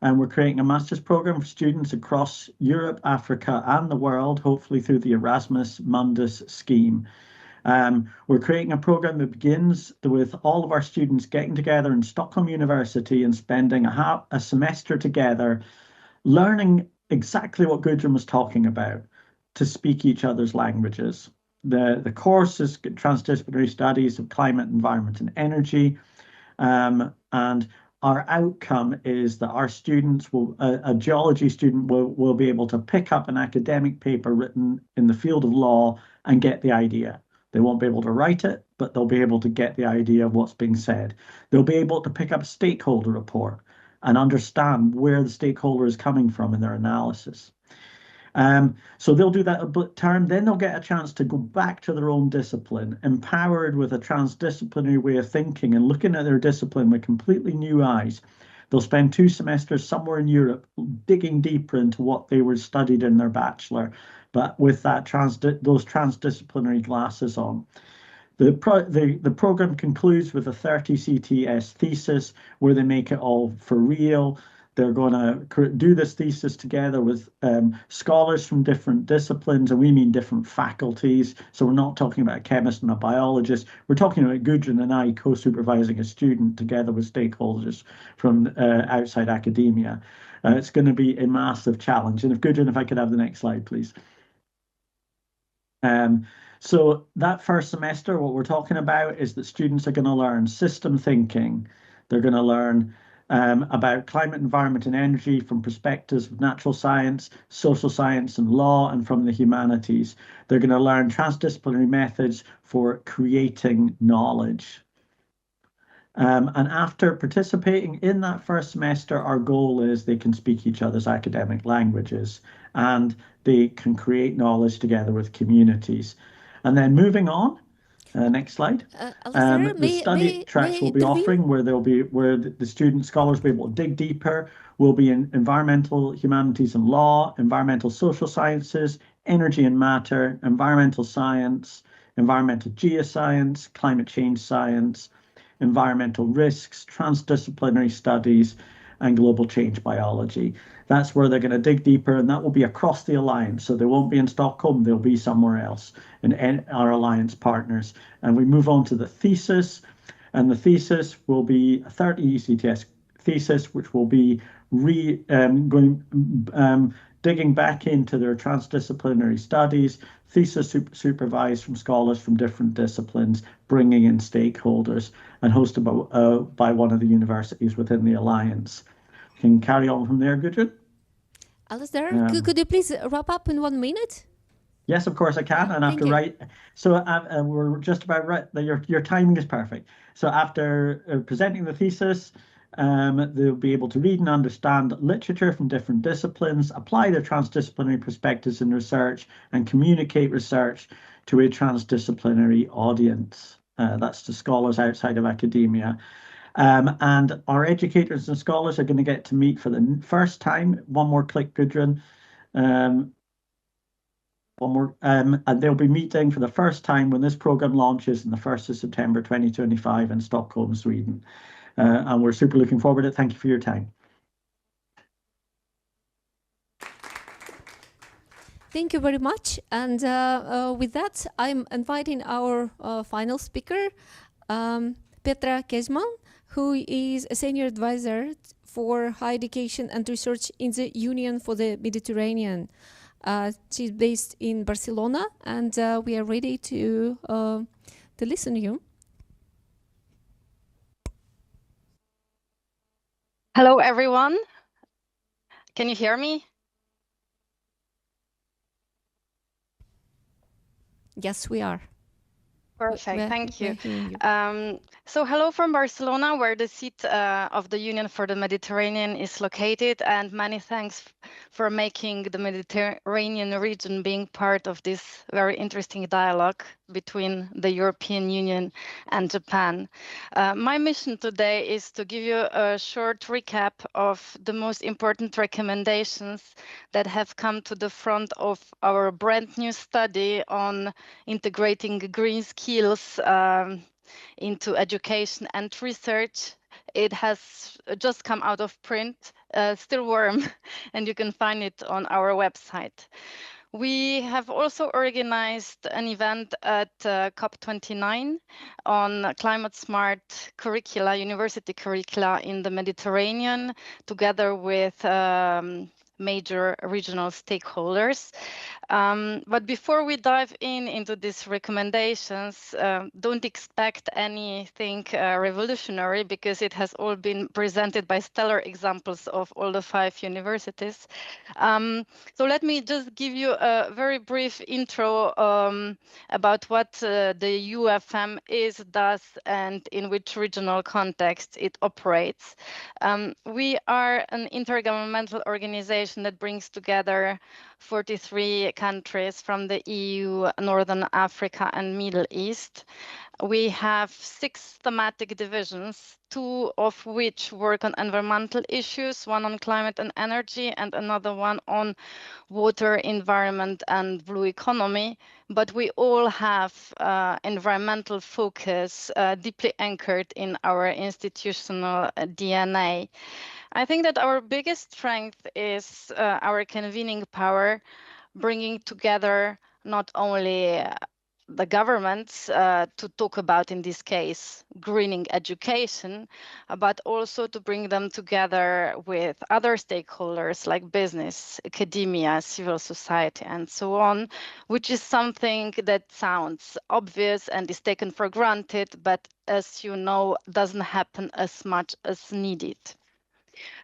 And we're creating a master's program for students across Europe, Africa, and the world, hopefully through the Erasmus Mundus scheme. We're creating a program that begins with all of our students getting together in Stockholm University and spending a semester together, learning exactly what Gudrun was talking about, to speak each other's languages. The course is Transdisciplinary Studies of Climate, Environment, and Energy. And our outcome is that our students will, a geology student will be able to pick up an academic paper written in the field of law and get the idea. They won't be able to write it, but they'll be able to get the idea of what's being said. They'll be able to pick up a stakeholder report and understand where the stakeholder is coming from in their analysis. So they'll do that a term, then they'll get a chance to go back to their own discipline, empowered with a transdisciplinary way of thinking and looking at their discipline with completely new eyes. They'll spend 2 semesters somewhere in Europe digging deeper into what they were studied in their bachelor, but with that those transdisciplinary glasses on. The program concludes with a 30 CTS thesis where they make it all for real. They're going to do this thesis together with scholars from different disciplines, and we mean different faculties. So we're not talking about a chemist and a biologist. We're talking about Gudrun and I co-supervising a student together with stakeholders from outside academia. It's going to be a massive challenge. And if Gudrun, if I could have the next slide, please. So that first semester, what we're talking about is that students are going to learn system thinking. They're going to learn about climate, environment, and energy from perspectives of natural science, social science, and law, and from the humanities. They're going to learn transdisciplinary methods for creating knowledge. And after participating in that first semester, our goal is they can speak each other's academic languages and they can create knowledge together with communities. And then moving on, next slide. Alistair, The study tracks we'll be offering where the student scholars will be able to dig deeper will be in environmental humanities and law, environmental social sciences, energy and matter, environmental science, environmental geoscience, climate change science, environmental risks, transdisciplinary studies, and global change biology. That's where they're going to dig deeper, and that will be across the alliance. So they won't be in Stockholm, they'll be somewhere else in our alliance partners. And we move on to the thesis, and the thesis will be a 30 ECTS thesis, which will be digging back into their transdisciplinary studies, thesis supervised from scholars from different disciplines, bringing in stakeholders, and hosted by one of the universities within the Alliance. Can carry on from there, Gudrun? Alistair, could you please wrap up in 1 minute? Yes, of course I can. And after we're just about right. Your timing is perfect. So after presenting the thesis, they'll be able to read and understand literature from different disciplines, apply their transdisciplinary perspectives in research, and communicate research to a transdisciplinary audience. That's to scholars outside of academia. And our educators and scholars are going to get to meet for the first time. One more click, Gudrun. And they'll be meeting for the first time when this program launches on the 1st of September 2025 in Stockholm, Sweden. And we're super looking forward to it. Thank you for your time. Thank you very much. And with that, I'm inviting our final speaker, Petra Kezman, who is a senior advisor for higher education and research in the Union for the Mediterranean. She's based in Barcelona, and we are ready to listen to you. Hello, everyone. Can you hear me? Yes, we are. Perfect, thank you. So hello from Barcelona, where the seat of the Union for the Mediterranean is located, and many thanks for making the Mediterranean region being part of this very interesting dialogue between the European Union and Japan. My mission today is to give you a short recap of the most important recommendations that have come to the front of our brand new study on integrating green skills into education and research. It has just come out of print, still warm, and you can find it on our website. We have also organized an event at COP29 on climate smart curricula, university curricula in the Mediterranean, together with major regional stakeholders. But before we dive into these recommendations, don't expect anything revolutionary, because it has all been presented by stellar examples of all the 5 universities. So let me just give you a very brief intro about what the UFM is, does, and in which regional context it operates. We are an intergovernmental organization that brings together 43 countries from the EU, Northern Africa, and Middle East. We have 6 thematic divisions, 2 of which work on environmental issues, one on climate and energy, and another one on water, environment, and blue economy. But we all have environmental focus deeply anchored in our institutional DNA. I think that our biggest strength is our convening power, bringing together not only the governments to talk about, in this case, greening education, but also to bring them together with other stakeholders like business, academia, civil society, and so on, which is something that sounds obvious and is taken for granted, but as you know, doesn't happen as much as needed.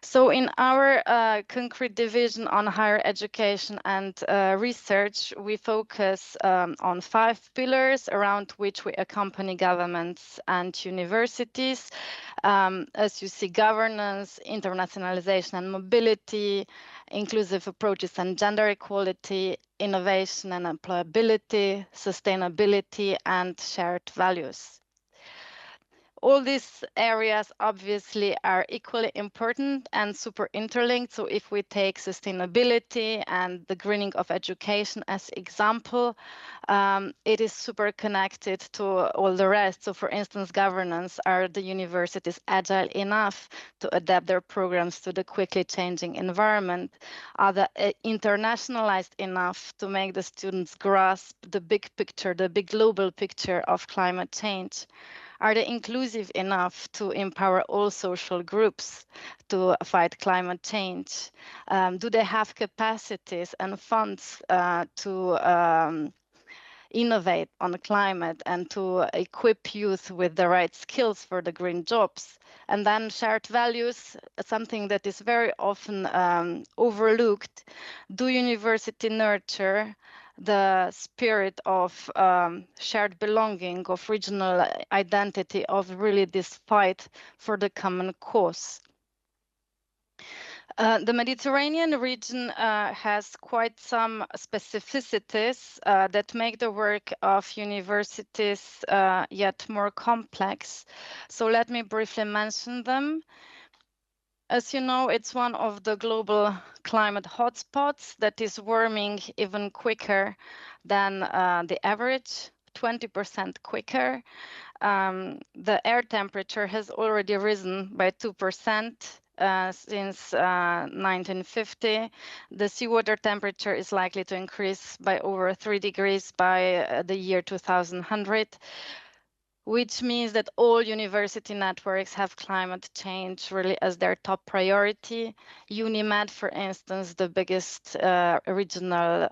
So in our concrete division on higher education and research, we focus on 5 pillars around which we accompany governments and universities. As you see, governance, internationalization and mobility, inclusive approaches and gender equality, innovation and employability, sustainability, and shared values. All these areas obviously are equally important and super interlinked. So if we take sustainability and the greening of education as example, it is super connected to all the rest. So for instance, governance, are the universities agile enough to adapt their programs to the quickly changing environment? Are they internationalized enough to make the students grasp the big picture, the big global picture of climate change? Are they inclusive enough to empower all social groups to fight climate change? Do they have capacities and funds to innovate on climate and to equip youth with the right skills for the green jobs? And then shared values, something that is very often overlooked. Do university nurture the spirit of shared belonging, of regional identity, of really this fight for the common cause? The Mediterranean region has quite some specificities that make the work of universities yet more complex. So let me briefly mention them. As you know, it's one of the global climate hotspots that is warming even quicker than the average, 20% quicker. The air temperature has already risen by 2% since 1950. The seawater temperature is likely to increase by over 3 degrees by the year 2100. Which means that all university networks have climate change really as their top priority. UNIMED, for instance, the biggest regional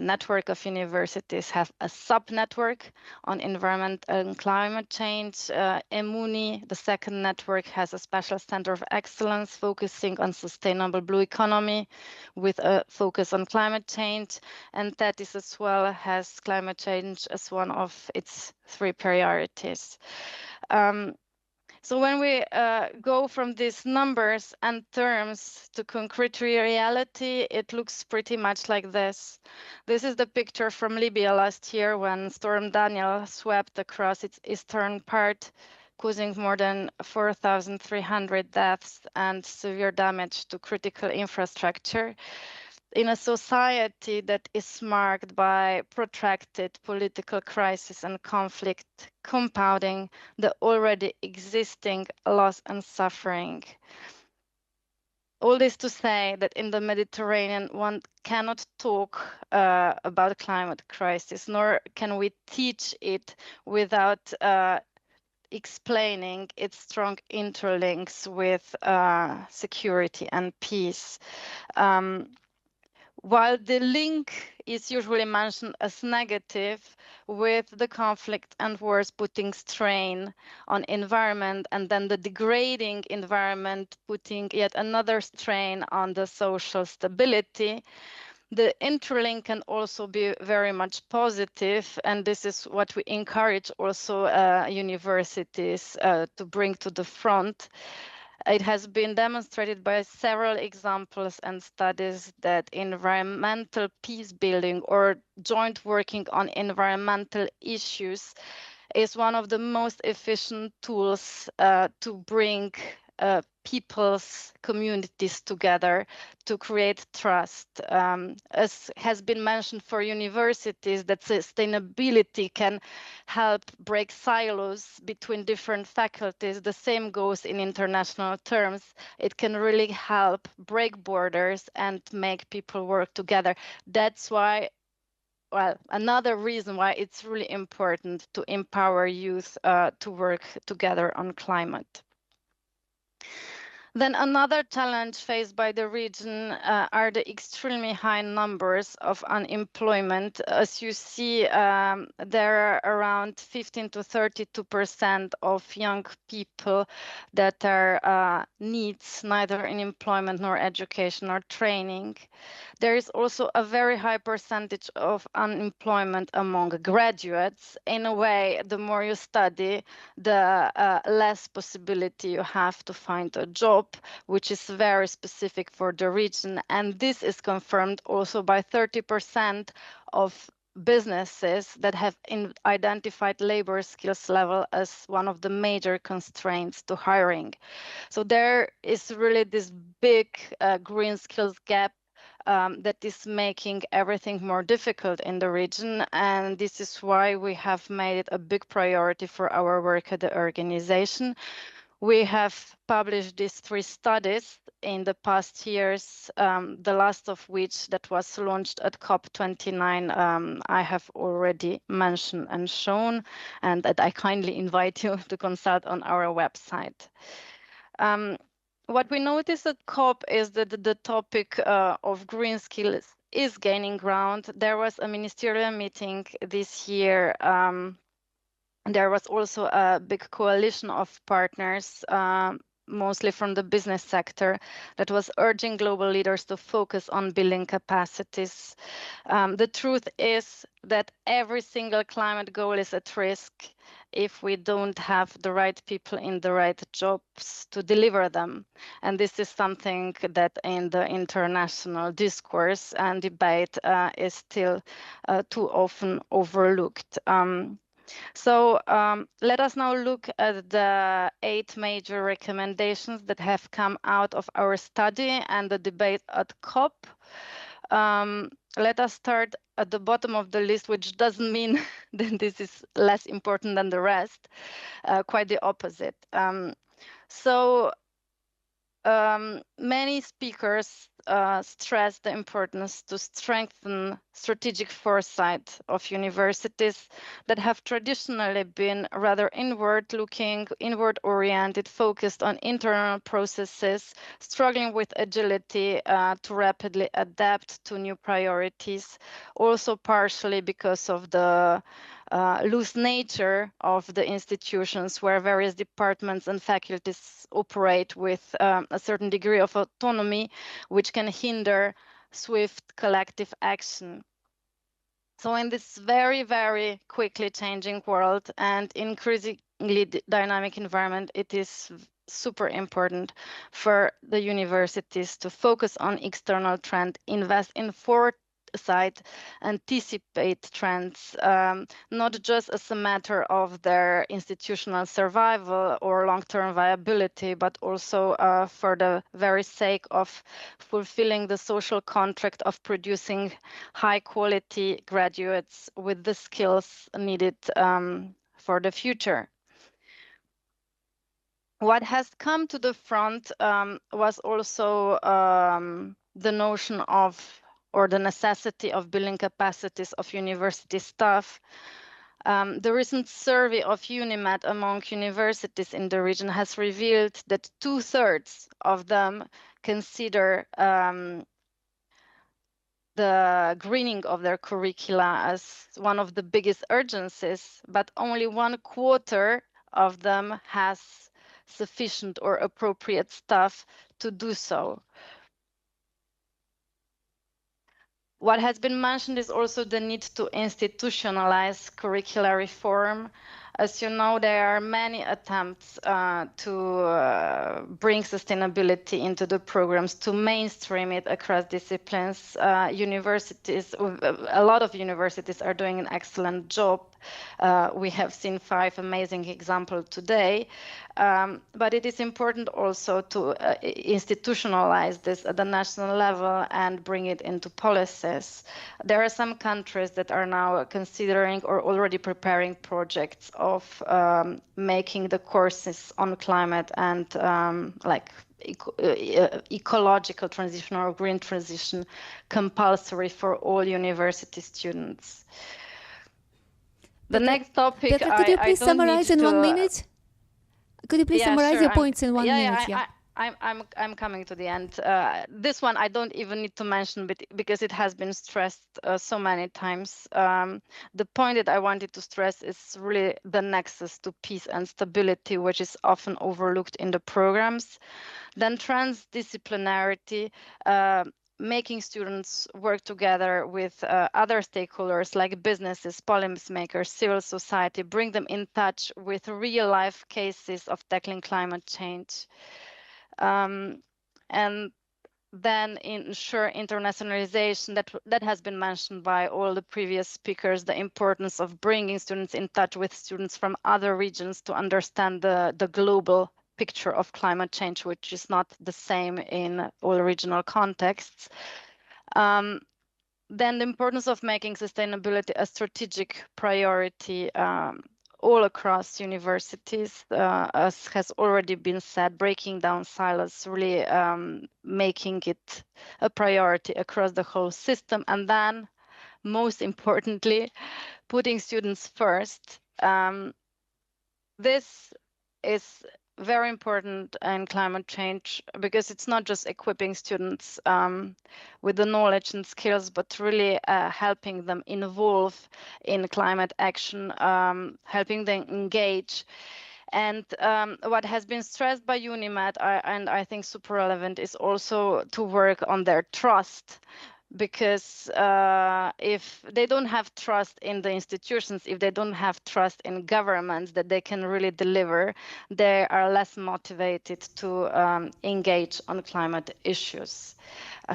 network of universities, have a sub-network on environment and climate change. EMUNI, the second network, has a special center of excellence focusing on sustainable blue economy with a focus on climate change. And TETIS as well has climate change as one of its 3 priorities. So when we go from these numbers and terms to concrete reality, it looks pretty much like this. This is the picture from Libya last year when Storm Daniel swept across its eastern part, causing more than 4,300 deaths and severe damage to critical infrastructure. In a society that is marked by protracted political crisis and conflict, compounding the already existing loss and suffering. All this to say that in the Mediterranean, one cannot talk about climate crisis, nor can we teach it without explaining its strong interlinks with security and peace. While the link is usually mentioned as negative, with the conflict and wars putting strain on environment and then the degrading environment putting yet another strain on the social stability, the interlink can also be very much positive, and this is what we encourage also universities to bring to the front. It has been demonstrated by several examples and studies that environmental peace building or joint working on environmental issues is one of the most efficient tools to bring people's communities together to create trust. As has been mentioned for universities, that sustainability can help break silos between different faculties. The same goes in international terms. It can really help break borders and make people work together. That's why, well, another reason why it's really important to empower youth to work together on climate. Then another challenge faced by the region are the extremely high numbers of unemployment. As you see, there are around 15 to 32% of young people that are needs neither in employment nor education or training. There is also a very high percentage of unemployment among graduates. In a way, the more you study, the less possibility you have to find a job, which is very specific for the region. And this is confirmed also by 30% of businesses that have identified labor skills level as one of the major constraints to hiring. So there is really this big green skills gap that is making everything more difficult in the region. And this is why we have made it a big priority for our work at the organization. We have published these 3 studies in the past years, the last of which that was launched at COP29, I have already mentioned and shown, and that I kindly invite you to consult on our website. What we noticed at COP is that the topic of green skills is gaining ground. There was a ministerial meeting this year. There was also a big coalition of partners, mostly from the business sector, that was urging global leaders to focus on building capacities. The truth is that every single climate goal is at risk if we don't have the right people in the right jobs to deliver them. And this is something that in the international discourse and debate is still too often overlooked. So let us now look at the 8 major recommendations that have come out of our study and the debate at COP. Let us start at the bottom of the list, which doesn't mean that this is less important than the rest, quite the opposite. Many speakers stress the importance to strengthen strategic foresight of universities that have traditionally been rather inward-looking, inward-oriented, focused on internal processes, struggling with agility to rapidly adapt to new priorities, also partially because of the loose nature of the institutions where various departments and faculties operate with a certain degree of autonomy, which can hinder swift collective action. So in this very, very quickly changing world and increasingly dynamic environment, it is super important for the universities to focus on external trend, invest in foresight, anticipate trends, not just as a matter of their institutional survival or long-term viability, but also for the very sake of fulfilling the social contract of producing high-quality graduates with the skills needed for the future. What has come to the front was also the notion of, or the necessity of building capacities of university staff. The recent survey of UNIMED among universities in the region has revealed that 2/3 of them consider the greening of their curricula as one of the biggest urgencies, but only 1/4 of them has sufficient or appropriate staff to do so. What has been mentioned is also the need to institutionalize curricular reform. As you know, there are many attempts to bring sustainability into the programs, to mainstream it across disciplines. Universities, a lot of universities are doing an excellent job. We have seen 5 amazing examples today, but it is important also to institutionalize this at the national level and bring it into policies. There are some countries that are now considering or already preparing projects of making the courses on climate and ecological transition or green transition compulsory for all university students. The next topic, Petra, could you please summarize in 1 minute? Could you please summarize your points in 1 minute? I'm coming to the end. This one I don't even need to mention, but because it has been stressed so many times. The point that I wanted to stress is really the nexus to peace and stability, which is often overlooked in the programs. Then transdisciplinarity, making students work together with other stakeholders like businesses, policymakers, civil society, bring them in touch with real life cases of tackling climate change. And then ensure internationalization that has been mentioned by all the previous speakers, the importance of bringing students in touch with students from other regions to understand the global picture of climate change, which is not the same in all regional contexts. Then the importance of making sustainability a strategic priority all across universities, as has already been said, breaking down silos, really making it a priority across the whole system. And then, most importantly, putting students first. This is very important in climate change because it's not just equipping students with the knowledge and skills, but really helping them involve in climate action, helping them engage. And what has been stressed by UNIMED, and I think super relevant, is also to work on their trust. Because if they don't have trust in the institutions, if they don't have trust in governments that they can really deliver, they are less motivated to engage on climate issues. We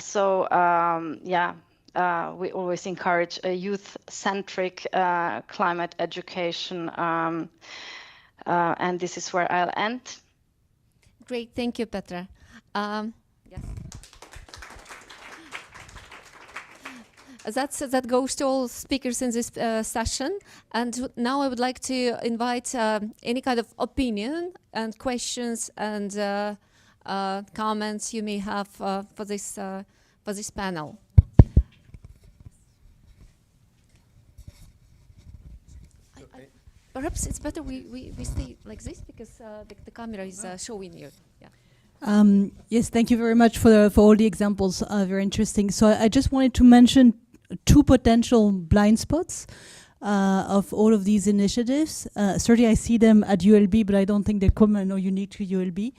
always encourage a youth-centric climate education, and this is where I'll end. Great, thank you, Petra. Yes. That goes to all speakers in this session. And now I would like to invite any kind of opinion and questions and comments you may have for this panel. Perhaps it's better we stay like this because the camera is showing you. Yeah. Yes, thank you very much for all the examples. Very interesting. So I just wanted to mention 2 potential blind spots of all of these initiatives. Certainly I see them at ULB, but I don't think they're common or unique to ULB.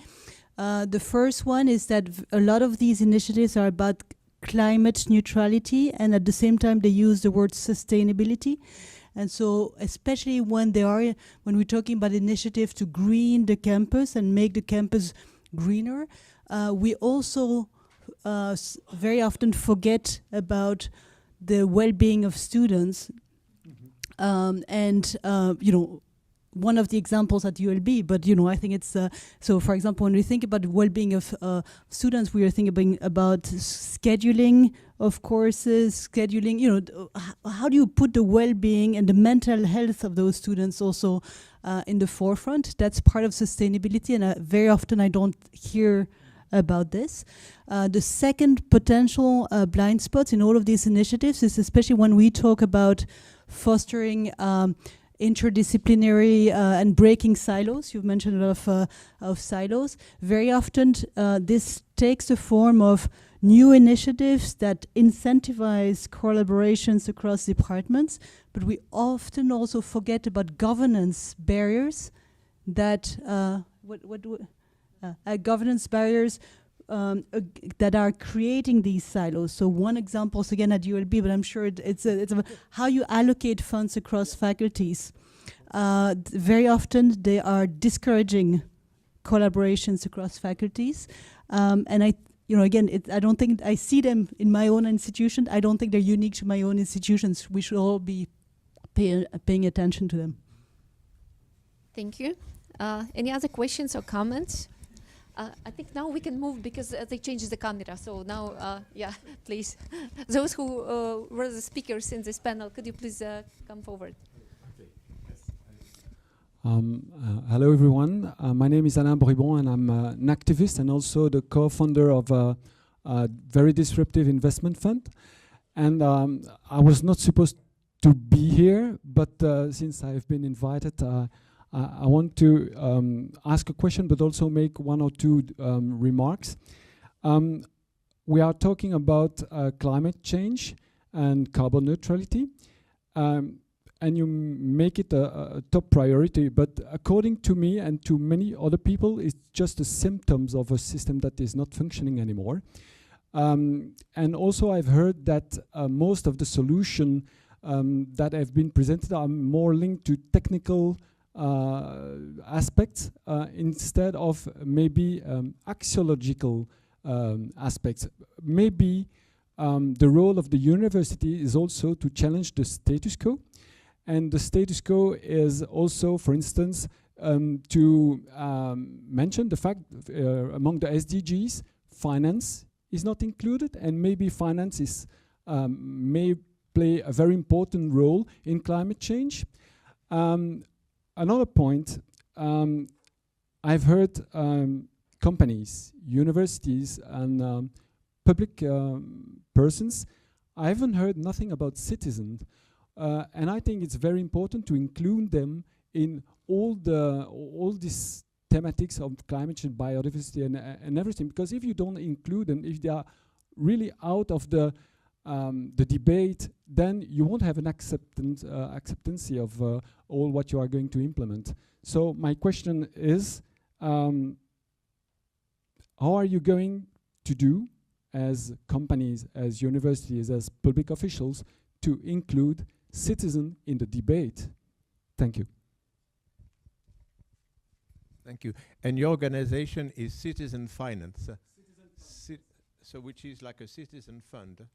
The first one is that a lot of these initiatives are about climate neutrality, and at the same time they use the word sustainability. And so especially when we're talking about initiatives to green the campus and make the campus greener, we also very often forget about the well-being of students. One of the examples at ULB, but I think it's so. For example, when we think about the well-being of students, we are thinking about scheduling of courses, scheduling. How do you put the well-being and the mental health of those students also in the forefront? That's part of sustainability, and very often I don't hear about this. The second potential blind spots in all of these initiatives is especially when we talk about fostering interdisciplinary and breaking silos. You've mentioned a lot of silos. Very often this takes the form of new initiatives that incentivize collaborations across departments, but we often also forget about governance barriers that that are creating these silos. So one example is again at ULB, but I'm sure it's how you allocate funds across faculties. Very often they are discouraging collaborations across faculties, and I don't think I see them in my own institution. I don't think they're unique to my own institutions. We should all be paying attention to them. Thank you. Any other questions or comments? I think now we can move because they changed the camera. So now, yeah, please. Those who were the speakers in this panel, could you please come forward? Hello, everyone. My name is Alain Bribon, and I'm an activist and also the co-founder of a very disruptive investment fund. And I was not supposed to be here, but since I've been invited, I want to ask a question, but also make one or two remarks. We are talking about climate change and carbon neutrality. And you make it a top priority, but according to me and to many other people, it's just a symptoms of a system that is not functioning anymore. And also I've heard that most of the solution that have been presented are more linked to technical aspects instead of maybe axiological aspects. Maybe the role of the university is also to challenge the status quo. And the status quo is also, for instance, to mention the fact among the SDGs, finance is not included, and maybe finance is, may play a very important role in climate change. Another point, I've heard companies, universities, and public persons. I haven't heard nothing about citizens. And I think it's very important to include them in all these thematics of climate change, biodiversity, and everything. Because if you don't include them, if they are really out of the debate, then you won't have an acceptance of all what you are going to implement. So my question is, how are you going to do, as companies, as universities, as public officials, to include citizen in the debate? Thank you. Thank you. And your organization is Citizen Finance. So which is like a citizen fund.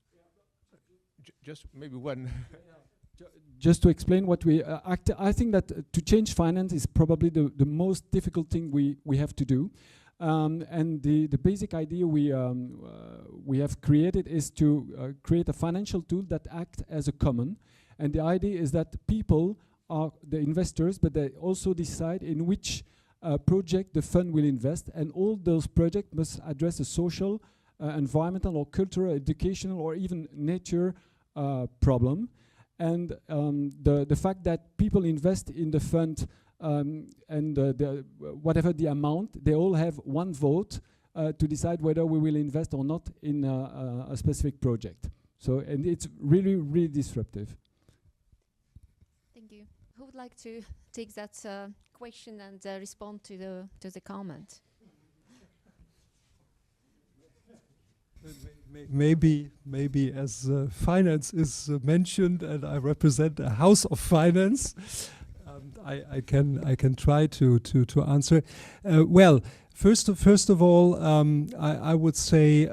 Just maybe one. Just to explain what we I think that to change finance is probably the most difficult thing we have to do. And the basic idea we have created is to create a financial tool that acts as a common. And the idea is that people are the investors, but they also decide in which project the fund will invest. And all those projects must address a social, environmental, or cultural, educational, or even nature problem. And the fact that people invest in the fund and whatever the amount, they all have one vote to decide whether we will invest or not in a specific project. So, and it's really, really disruptive. Thank you. Who would like to take that question and respond to the comment? Maybe as finance is mentioned, and I represent a house of finance, I can try to answer. Well, first of all, I would say,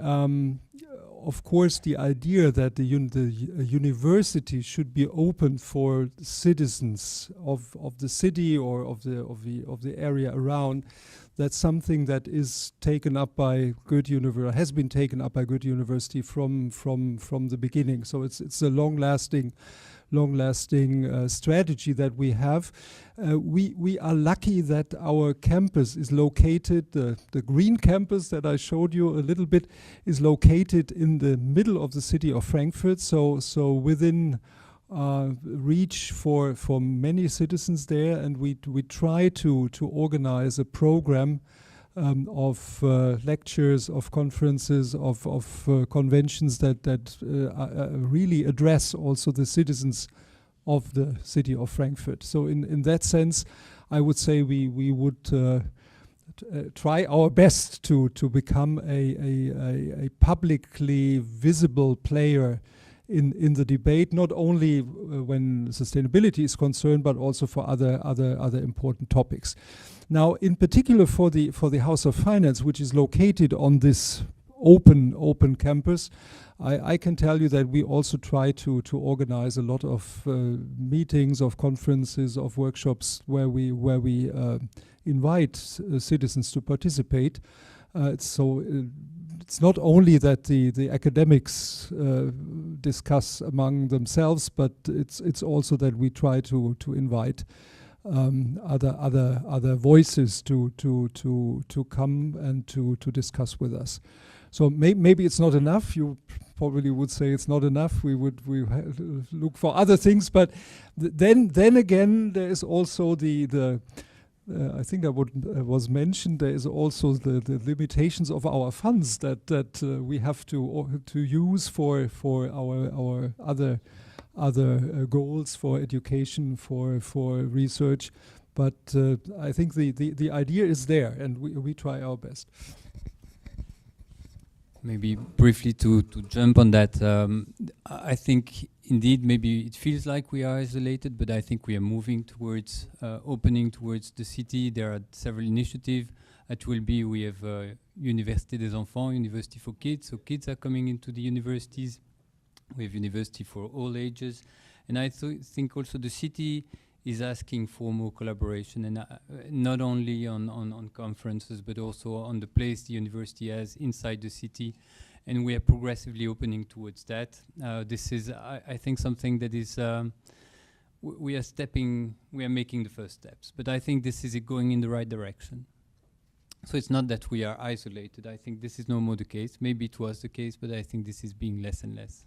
of course, the idea that the university should be open for citizens of the city or of the area around. That's something that is taken up by Goethe University, has been taken up by Goethe University from the beginning. So it's a long-lasting strategy that we have. We are lucky that our campus is located, the green campus that I showed you a little bit, is located in the middle of the city of Frankfurt. So within reach for many citizens there, and we try to organize a program of lectures, of conferences, of conventions that really address also the citizens of the city of Frankfurt. So in that sense, I would say we would try our best to become a publicly visible player in the debate, not only when sustainability is concerned, but also for other important topics. Now, in particular for the House of Finance, which is located on this open campus. I can tell you that we also try to organize a lot of meetings, of conferences, of workshops where we invite citizens to participate. It's not only that the academics discuss among themselves, but it's also that we try to invite other voices to come and to discuss with us. So maybe it's not enough. You probably would say it's not enough. We look for other things, but then again, there is also the I think that was mentioned. There is also the limitations of our funds that we have to use for our other goals, for education, for research. But I think the idea is there, and we try our best. Maybe briefly to jump on that, I think indeed maybe it feels like we are isolated, but I think we are moving towards opening towards the city. There are several initiatives. At WBO we have Université des Enfants, University for Kids, so kids are coming into the universities. We have university for all ages. And I think also the city is asking for more collaboration, and not only on conferences, but also on the place the university has inside the city. And we are progressively opening towards that. This is, I think, something that is, we are making the first steps. But I think this is going in the right direction. So it's not that we are isolated. I think this is no more the case. Maybe it was the case, but I think this is being less and less.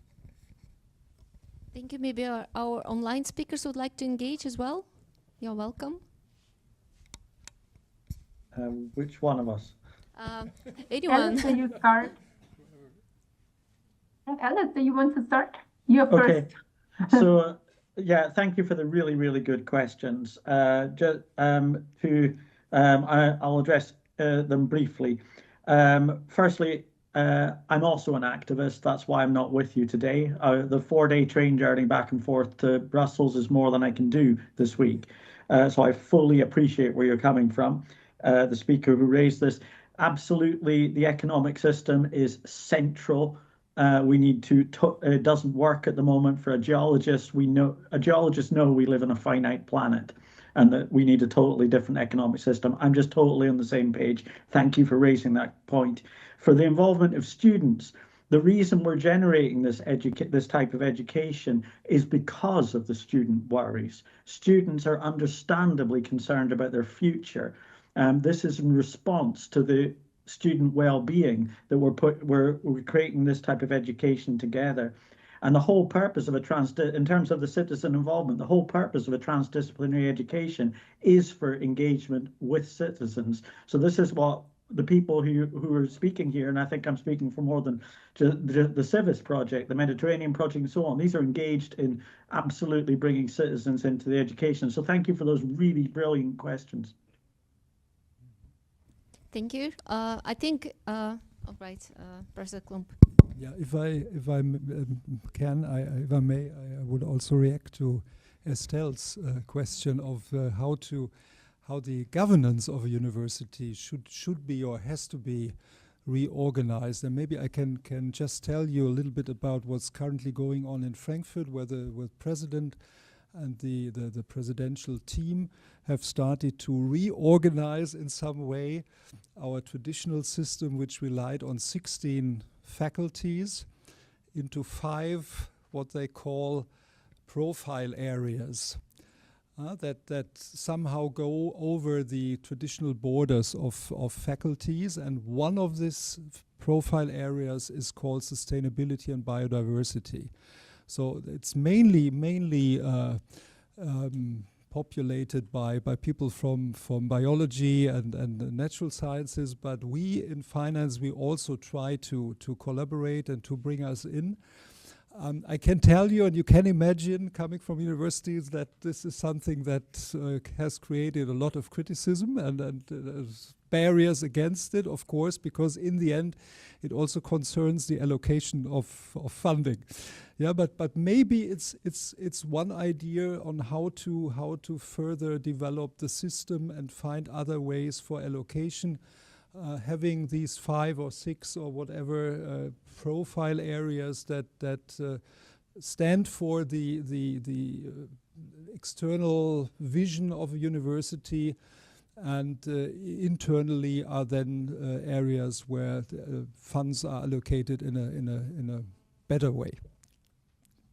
Thank you. Maybe our online speakers would like to engage as well. You're welcome. Which one of us? Anyone. Alice, you start. Alice, do you want to start? You're Okay. first. So, yeah, thank you for the really, really good questions. I'll address them briefly. Firstly, I'm also an activist. That's why I'm not with you today. The 4-day train journey back and forth to Brussels is more than I can do this week. So I fully appreciate where you're coming from. The speaker who raised this, absolutely, the economic system is central. We need to, it doesn't work at the moment for a geologist. Geologists know we live on a finite planet and that we need a totally different economic system. I'm just totally on the same page. Thank you for raising that point. For the involvement of students, the reason we're generating this type of education is because of the student worries. Students are understandably concerned about their future. This is in response to the student well-being that we're creating this type of education together. And the whole purpose of in terms of the citizen involvement, the whole purpose of a transdisciplinary education is for engagement with citizens. So this is what the people who are speaking here, and I think I'm speaking for more than the Civis project, the Mediterranean project, and so on. These are engaged in absolutely bringing citizens into the education. So thank you for those really brilliant questions. Thank you. I think, all right, Professor Klump. Yeah, if I may, I would also react to Estelle's question of how the governance of a university should be or has to be reorganized. And maybe I can just tell you a little bit about what's currently going on in Frankfurt, where the president and the presidential team have started to reorganize in some way our traditional system, which relied on 16 faculties, into 5 what they call profile areas that somehow go over the traditional borders of faculties. And one of these profile areas is called sustainability and biodiversity. So it's mainly populated by people from biology and natural sciences, but we in finance, we also try to collaborate and to bring us in. I can tell you, and you can imagine, coming from universities, that this is something that has created a lot of criticism and barriers against it, of course, because in the end, it also concerns the allocation of funding. Yeah, but maybe it's one idea on how to further develop the system and find other ways for allocation. having these 5 or 6 or whatever profile areas that stand for the external vision of a university, and internally are then areas where funds are allocated in a better way.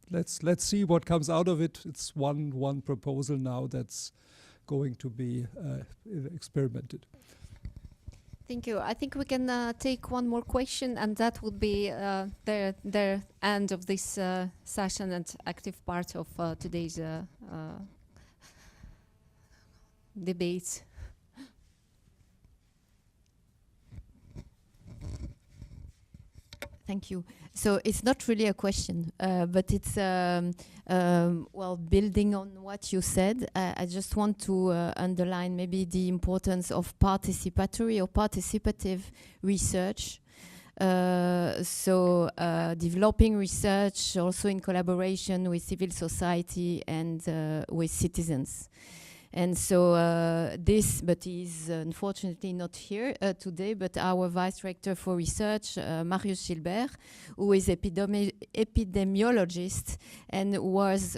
Let's see what comes out of it. It's one proposal now that's going to be experimented. Thank you. I think we can take one more question, and that would be the end of this session and active part of today's debate. Thank you. So it's not really a question, but it's well, building on what you said. I just want to underline maybe the importance of participatory or participative research. So developing research also in collaboration with civil society and with citizens. And so this, but he's unfortunately not here today, but our Vice Director for Research, Marius Gilbert, who is epidemiologist and was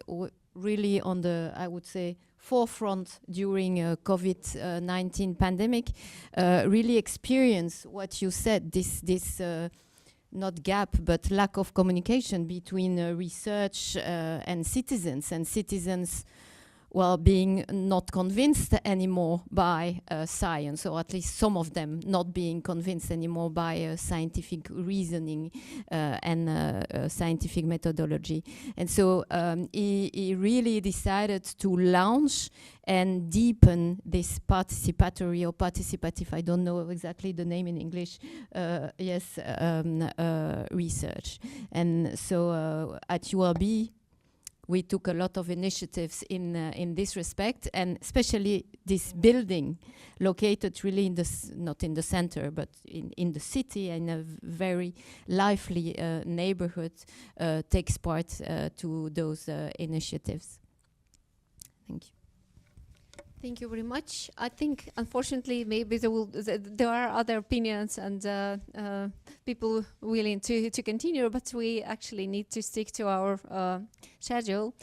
really on the, I would say, forefront during COVID-19 pandemic, really experienced what you said, this not gap, but lack of communication between research and citizens, well, being not convinced anymore by science, or at least some of them not being convinced anymore by scientific reasoning and scientific methodology. And so he really decided to launch and deepen this participatory or participative, I don't know exactly the name in English, research. And so at URB, we took a lot of initiatives in this respect, and especially this building located really in the, not in the center, but in the city, in a very lively neighborhood, takes part to those initiatives. Thank you. Thank you very much. I think, unfortunately, maybe there are other opinions and people willing to continue, but we actually need to stick to our schedule.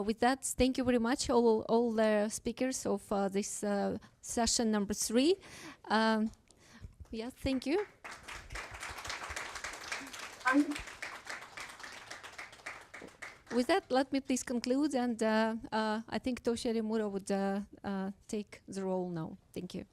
With that, thank you very much, all the speakers of this session number 3. Yeah, thank you. With that, let me please conclude, and I think Toshi Arimura would take the role now. Thank you.